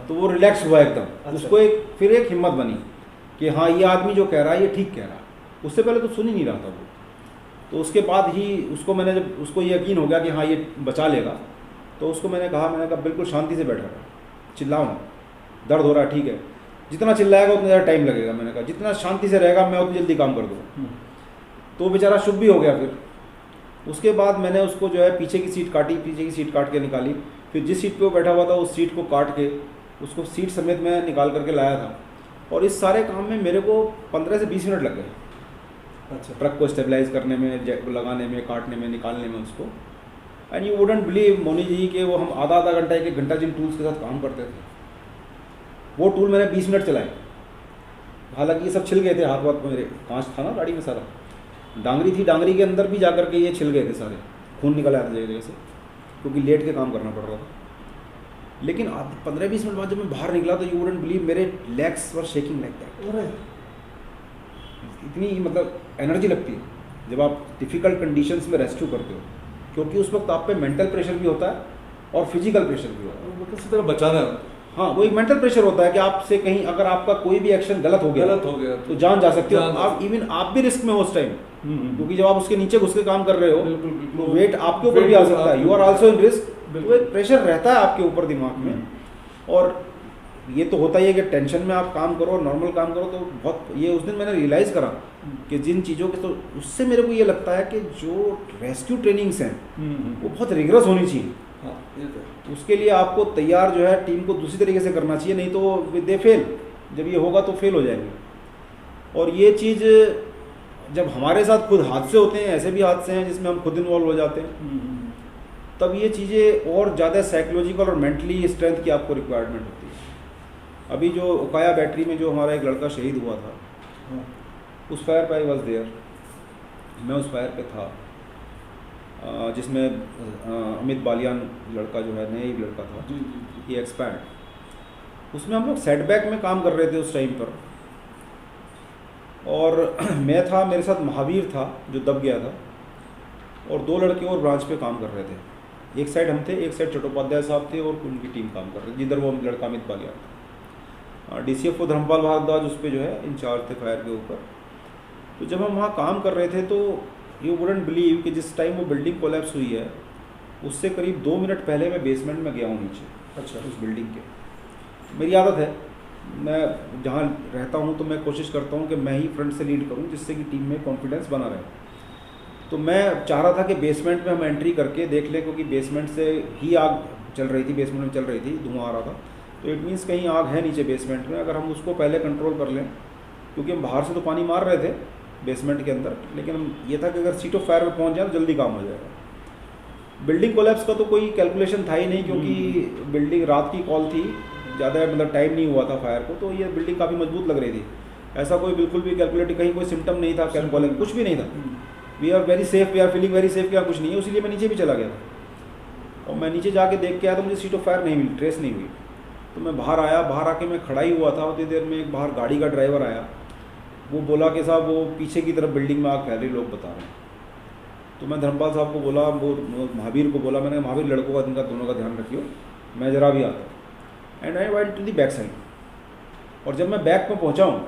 तो वो रिलैक्स हुआ एकदम। उसको फिर एक हिम्मत बनी कि हाँ ये आदमी जो कह रहा है ये ठीक कह रहा है। उससे पहले तो सुन ही नहीं रहा था वो। तो उसके बाद ही उसको मैंने, जब उसको यकीन हो गया कि हाँ ये बचा लेगा, तो उसको मैंने कहा बिल्कुल शांति से बैठा रहा, चिल्लाओ ना, दर्द हो रहा है, ठीक है, जितना चिल्लाएगा उतना ज़्यादा टाइम लगेगा। मैंने कहा जितना शांति से रहेगा मैं उतनी जल्दी काम कर दूँगा। तो बेचारा चुप भी हो गया। फिर उसके बाद मैंने उसको जो है पीछे की सीट काटी, पीछे की सीट काट के निकाली। फिर जिस सीट पे वो बैठा हुआ था उस सीट को काट के उसको सीट समेत मैं निकाल करके लाया था। और इस सारे काम में मेरे को 15 से 20 मिनट लग गए। अच्छा। ट्रक को स्टेबलाइज करने में, जैक लगाने में, काटने में, निकालने में उसको। And you wouldn't believe Moni ji कि वो हम आधा घंटा 1 घंटा जिन टूल्स के साथ काम करते थे, वो टूल मैंने 20 मिनट चलाए। हालांकि ये सब छिल गए थे, हाथ वाथ मेरे, कांच था ना गाड़ी में सारा, डांगरी थी, डांगरी के अंदर भी जाकर के ये छिल गए थे सारे, खून निकल आया था जगह जगह से, क्योंकि लेट के काम करना पड़ रहा था। लेकिन 15-20 मिनट बाद जब मैं बाहर निकला तो यू वुडंट बिलीव मेरे legs were shaking like that. इतनी मतलब एनर्जी लगती है जब आप डिफ़िकल्ट कंडीशंस में रेस्क्यू करते हो, क्योंकि उस वक्त आप पे मेंटल प्रेशर भी होता है और फिजिकल प्रेशर भी होता है। किसी तरह बचाना है। हाँ, वो एक मेंटल प्रेशर होता है कि आपसे कहीं अगर आपका कोई भी एक्शन गलत हो गया तो जान जा सकती हो आप। इवन आप भी रिस्क में हो उस टाइम, क्योंकि जब आप उसके नीचे घुस के काम कर रहे हो तो वेट आपके ऊपर भी आ सकता है, you are also in risk. तो एक प्रेशर रहता है आपके ऊपर दिमाग में। और ये तो होता ही है कि टेंशन में आप काम करो, नॉर्मल काम करो, तो बहुत ये उस दिन मैंने रियलाइज़ करा कि जिन चीज़ों के, तो उससे मेरे को ये लगता है कि जो रेस्क्यू ट्रेनिंग्स हैं वो बहुत रिगरस होनी चाहिए। तो उसके लिए आपको तैयार जो है टीम को दूसरी तरीके से करना चाहिए, नहीं तो दे फेल। जब ये होगा तो फेल हो जाएंगे। और ये चीज़ जब हमारे साथ खुद हादसे होते हैं, ऐसे भी हादसे हैं जिसमें हम खुद इन्वॉल्व हो जाते हैं, तब ये चीज़ें और ज़्यादा साइकोलॉजिकल और मेंटली स्ट्रेंथ की आपको रिक्वायरमेंट होती है। अभी जो उकाया बैटरी में जो हमारा एक लड़का शहीद हुआ था, उस फायर पे आई वॉज देयर, मैं उस फायर पे था, जिसमें अमित बालियान लड़का जो है, नया ही लड़का था, ये एक्सपायर्ड। उसमें हम लोग सेटबैक में काम कर रहे थे उस टाइम पर। और मैं था, मेरे साथ महावीर था जो दब गया था, और 2 लड़के और ब्रांच पे काम कर रहे थे। एक साइड हम थे, एक साइड चट्टोपाध्याय साहब थे और उनकी टीम काम कर रही थी, जिधर वो लड़का अमित बालियान था। DCFO धर्मपाल भारद्वाज उस पर जो है इंचार्ज थे फायर के ऊपर। तो जब हम वहाँ काम कर रहे थे तो यू वुडंट बिलीव कि जिस टाइम वो बिल्डिंग कोलैप्स हुई है उससे करीब 2 मिनट पहले मैं बेसमेंट में गया हूँ नीचे। अच्छा। उस बिल्डिंग के, मेरी आदत है, मैं जहाँ रहता हूँ तो मैं कोशिश करता हूँ कि मैं ही फ्रंट से लीड करूँ, जिससे कि टीम में कॉन्फिडेंस बना रहे। तो मैं चाह रहा था कि बेसमेंट में हम एंट्री करके देख लें, क्योंकि बेसमेंट से ही आग चल रही थी, बेसमेंट में चल रही थी, धुआं आ रहा था। तो इट मीन्स कहीं आग है नीचे बेसमेंट में, अगर हम उसको पहले कंट्रोल कर लें, क्योंकि हम बाहर से तो पानी मार रहे थे बेसमेंट के अंदर, लेकिन ये था कि अगर सीट ऑफ फायर में पहुँच जाए तो जल्दी काम हो जाएगा। बिल्डिंग कोलैप्स का तो कोई कैलकुलेशन था ही नहीं, क्योंकि बिल्डिंग रात की कॉल थी, ज़्यादा मतलब टाइम नहीं हुआ था फायर को, तो ये बिल्डिंग काफ़ी मजबूत लग रही थी। ऐसा कोई बिल्कुल भी कैलकुलेटिव कहीं कोई सिम्टम नहीं था, कैलकुलेट कुछ भी नहीं था। We are very safe, we are feeling very safe, क्या कुछ नहीं है। इसीलिए मैं नीचे भी चला गया था, और मैं नीचे जाके देख के आया तो मुझे सीट ऑफ फायर नहीं मिली, ट्रेस नहीं हुई। तो मैं बाहर आया, बाहर आके मैं खड़ा ही हुआ था। उतनी देर में एक बाहर गाड़ी का ड्राइवर आया, वो बोला कि साहब वो पीछे की तरफ बिल्डिंग में आग फैल रही, लोग बता रहे हैं। तो मैं धर्मपाल साहब को बोला, वो महावीर को बोला, मैंने महावीर लड़कों का इनका दोनों का ध्यान रखियो, मैं ज़रा भी आता। And I went to the back side, और जब मैं बैक में पहुँचा हूँ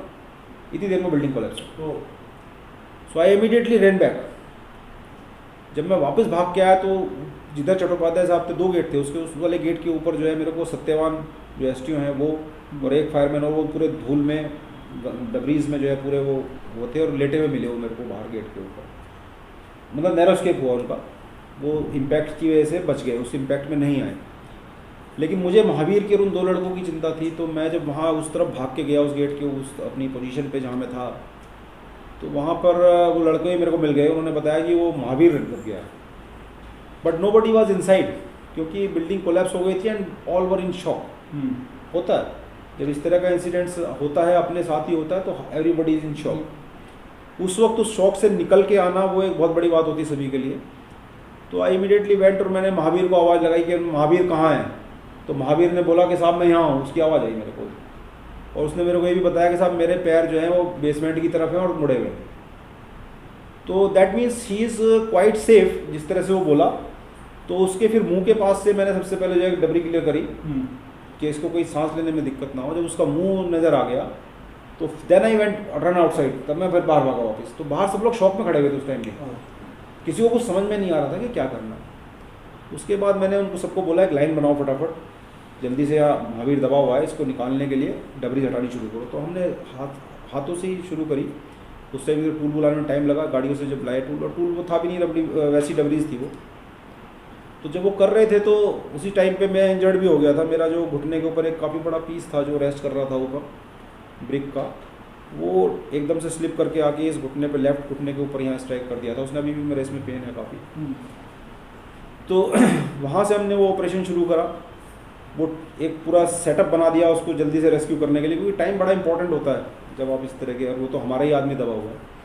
इतनी देर में बिल्डिंग कोलैप्स हो। सो आई इमीडिएटली रेन बैक, जब मैं वापस भाग के आया तो जिधर चट्टोपाध्याय साहब थे 2 गेट थे, उसके उस वाले गेट के ऊपर जो है मेरे को सत्यवान जो एसटीओ हैं वो और एक फायरमैन, और वो पूरे धूल में डबरीज में जो है पूरे वो थे और लेटे हुए मिले वो मेरे को बाहर गेट के ऊपर। मतलब नैरो एस्केप हुआ उनका, वो इम्पैक्ट की वजह से बच गए, उस इम्पैक्ट में नहीं आए। लेकिन मुझे महावीर के और उन 2 लड़कों की चिंता थी, तो मैं जब वहाँ उस तरफ भाग के गया उस गेट के उस अपनी पोजीशन पे जहाँ मैं था, तो वहाँ पर वो लड़के मेरे को मिल गए। उन्होंने बताया कि वो महावीर लग गया, but nobody was inside, क्योंकि बिल्डिंग कोलैप्स हो गई थी and all were in shock. होता है जब इस तरह का इंसिडेंट्स होता है, अपने साथ ही होता है, तो एवरीबडी इज इन शॉक। उस वक्त उस शॉक से निकल के आना वो एक बहुत बड़ी बात होती है सभी के लिए। तो आई इमीडिएटली वेंट और मैंने महावीर को आवाज़ लगाई कि महावीर कहाँ है। तो महावीर ने बोला कि साहब मैं यहाँ हूँ। उसकी आवाज़ आई मेरे को, और उसने मेरे को ये भी बताया कि साहब मेरे पैर जो हैं वो बेसमेंट की तरफ हैं और मुड़े हुए। तो that means he is quite safe, जिस तरह से वो बोला। तो उसके फिर मुंह के पास से मैंने सबसे पहले जो है डबरी क्लियर करी कि इसको कोई सांस लेने में दिक्कत ना हो। जब उसका मुंह नज़र आ गया तो then I went run outside, तब मैं फिर बाहर भागा वापस। तो बाहर सब लोग शॉप में खड़े हुए थे उस टाइम पे, किसी को कुछ समझ में नहीं आ रहा था कि क्या करना। उसके बाद मैंने उनको सबको बोला एक लाइन बनाओ फटाफट, जल्दी से महावीर दबा हुआ है, इसको निकालने के लिए डबरी हटानी शुरू करो। तो हमने हाथों से ही शुरू करी। उस टाइम टूल बुलाने में टाइम लगा, गाड़ियों से जब लाए टूल, और टूल वो था भी नहीं, रबड़ी वैसी डबरीज थी वो। तो जब वो कर रहे थे तो उसी टाइम पे मैं इंजर्ड भी हो गया था। मेरा जो घुटने के ऊपर एक काफ़ी बड़ा पीस था जो रेस्ट कर रहा था ऊपर ब्रिक का, वो एकदम से स्लिप करके आके इस घुटने पे, लेफ्ट घुटने के ऊपर यहाँ स्ट्राइक कर दिया था उसने। अभी भी मेरे इसमें पेन है काफ़ी। तो वहाँ से हमने वो ऑपरेशन शुरू करा, वो एक पूरा सेटअप बना दिया उसको जल्दी से रेस्क्यू करने के लिए, क्योंकि टाइम बड़ा इंपॉर्टेंट होता है जब आप इस तरह के, और वो तो हमारा ही आदमी दबा हुआ है,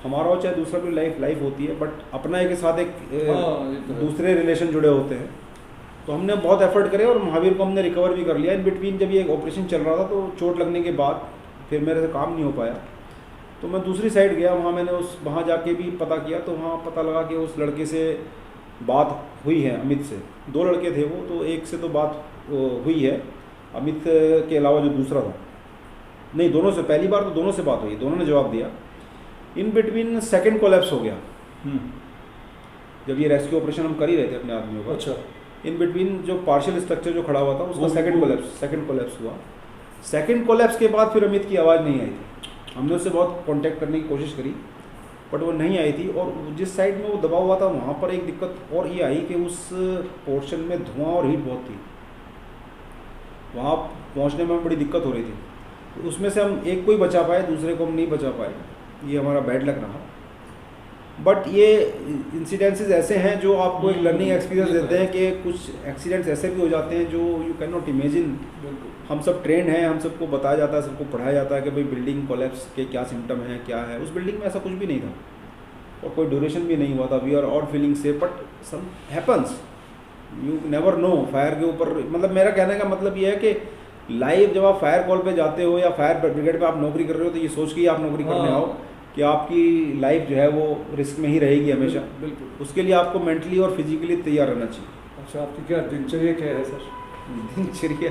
हमारा हो चाहे दूसरा कोई लाइफ होती है, बट अपना के साथ एक दूसरे रिलेशन जुड़े होते हैं। तो हमने बहुत एफर्ट करे और महावीर को हमने रिकवर भी कर लिया। इन बिटवीन जब ये ऑपरेशन चल रहा था तो चोट लगने के बाद फिर मेरे से काम नहीं हो पाया, तो मैं दूसरी साइड गया। वहाँ मैंने वहाँ जाके भी पता किया, तो वहाँ पता लगा कि उस लड़के से बात हुई है, अमित से। 2 लड़के थे वो, तो एक से तो बात हुई है, अमित के अलावा जो दूसरा था नहीं, दोनों से पहली बार तो दोनों से बात हुई, दोनों ने जवाब दिया। इन बिटवीन सेकंड कोलैप्स हो गया जब ये रेस्क्यू ऑपरेशन हम कर ही रहे थे अपने आदमियों का। अच्छा। इन बिटवीन जो पार्शियल स्ट्रक्चर जो खड़ा हुआ था उसका सेकंड कोलैप्स हुआ। सेकंड कोलैप्स के बाद फिर अमित की आवाज़ नहीं आई थी। हमने उससे बहुत कांटेक्ट करने की कोशिश करी, बट वो नहीं आई थी। और जिस साइड में वो दबा हुआ था वहाँ पर एक दिक्कत और ये आई कि उस पोर्शन में धुआं और हीट बहुत थी, वहाँ पहुँचने में बड़ी दिक्कत हो रही थी। तो उसमें से हम एक को ही बचा पाए, दूसरे को हम नहीं बचा पाए, ये हमारा बैड लक रहा। बट ये इंसिडेंसेस ऐसे हैं जो आपको एक लर्निंग एक्सपीरियंस देते हैं कि कुछ एक्सीडेंट्स ऐसे भी हो जाते हैं जो यू कैन नॉट इमेजिन। हम सब ट्रेंड हैं, हम सबको बताया जाता है, सबको पढ़ाया जाता है कि भाई बिल्डिंग कोलैप्स के क्या सिम्टम हैं, क्या है। उस बिल्डिंग में ऐसा कुछ भी नहीं था और कोई ड्यूरेशन भी नहीं हुआ था। We are all feeling safe, but some happens, you never know. Fire के ऊपर, मतलब मेरा कहने का मतलब ये है कि लाइव जब आप फायर कॉल पे जाते हो या फायर ब्रिगेड पे आप नौकरी कर रहे हो, तो ये सोच के ही आप नौकरी करने आओ कि आपकी लाइफ जो है वो रिस्क में ही रहेगी हमेशा। बिल्कुल। उसके लिए आपको मेंटली और फिजिकली तैयार रहना चाहिए। अच्छा, आपकी क्या दिनचर्या क्या है सर? दिनचर्या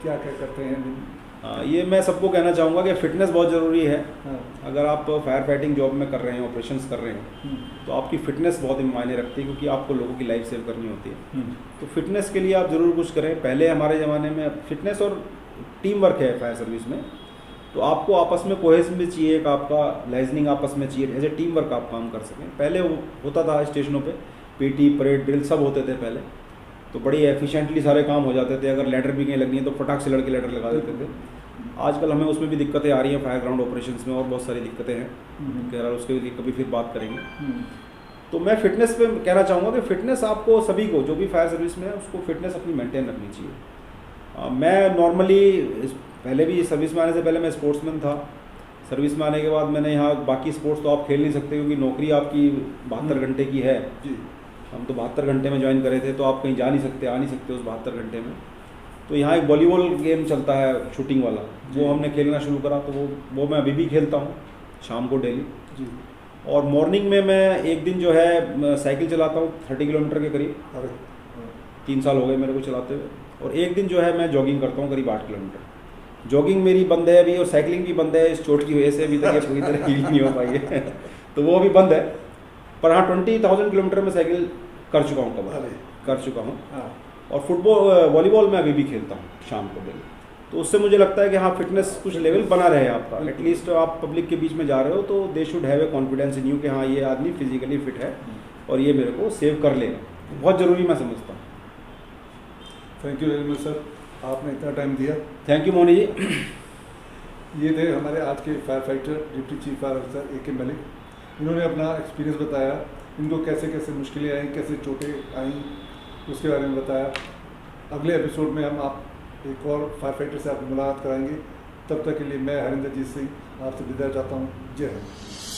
क्या क्या करते हैं? हाँ, ये मैं सबको कहना चाहूँगा कि फिटनेस बहुत ज़रूरी है। हाँ। अगर आप फायर फाइटिंग जॉब में कर रहे हैं, ऑपरेशंस कर रहे हैं, तो आपकी फ़िटनेस बहुत मायने रखती है, क्योंकि आपको लोगों की लाइफ सेव करनी होती है। तो फिटनेस के लिए आप ज़रूर कुछ करें। पहले हमारे ज़माने में फिटनेस और टीम वर्क है फायर सर्विस में, तो आपको आपस में कोहेजन भी चाहिए, एक आपका लाइजनिंग आपस में चाहिए, एज ए टीम वर्क आप काम कर सकें। पहले होता था स्टेशनों पे पीटी, परेड, ड्रिल सब होते थे पहले, तो बड़ी एफिशिएंटली सारे काम हो जाते थे। अगर लेटर भी कहीं लगनी है तो फटाक से लड़के लेटर लगा देते थे। आजकल हमें उसमें भी दिक्कतें आ रही हैं, फायर ग्राउंड ऑपरेशंस में और बहुत सारी दिक्कतें हैं, खैर उसके लिए कभी फिर बात करेंगे। तो मैं फिटनेस पे कहना चाहूँगा कि फिटनेस आपको सभी को, जो भी फायर सर्विस में है, उसको फिटनेस अपनी मेंटेन रखनी चाहिए। मैं नॉर्मली पहले भी सर्विस में आने से पहले मैं स्पोर्ट्समैन था। सर्विस में आने के बाद मैंने यहाँ बाकी स्पोर्ट्स तो आप खेल नहीं सकते क्योंकि नौकरी आपकी 72 घंटे की है जी। हम तो 72 घंटे में ज्वाइन करे थे, तो आप कहीं जा नहीं सकते, आ नहीं सकते उस 72 घंटे में। तो यहाँ एक वॉलीबॉल गेम चलता है शूटिंग वाला, वो हमने खेलना शुरू करा। तो वो मैं अभी भी खेलता हूँ शाम को डेली जी। और मॉर्निंग में मैं एक दिन जो है साइकिल चलाता हूँ 30 किलोमीटर के करीब, 3 साल हो गए मेरे को चलाते हुए। और एक दिन जो है मैं जॉगिंग करता हूँ करीब 8 किलोमीटर। जॉगिंग मेरी बंद है अभी और साइकिलिंग भी बंद है, इस चोट की वजह से अभी तक ये पूरी तरह हील नहीं हो पाई है तो वो अभी बंद है। पर हाँ 20,000 किलोमीटर में साइकिल कर चुका हूँ, कवर अरे कर चुका हूँ। हाँ और फुटबॉल वॉलीबॉल में अभी भी खेलता हूँ शाम को डेली। तो उससे मुझे लगता है कि हाँ फिटनेस कुछ लेवल बना रहे आपका, एटलीस्ट आप पब्लिक के बीच में जा रहे हो तो they should have a confidence in you कि हाँ ये आदमी फिजिकली फिट है और ये मेरे को सेव कर लेगा। बहुत ज़रूरी मैं समझता हूँ। Thank you very much sir, आपने इतना टाइम दिया। थैंक यू मोनी जी। ये थे हमारे आज के fire fighter deputy chief fire officer AK Malik. इन्होंने अपना एक्सपीरियंस बताया, इनको कैसे कैसे मुश्किलें आई, कैसे चोटें आई, उसके बारे में बताया। अगले एपिसोड में हम आप एक और फायर फाइटर से आपकी मुलाकात कराएंगे। तब तक के लिए मैं हरिंदर जीत सिंह आपसे विदा चाहता हूँ। जय हिंद।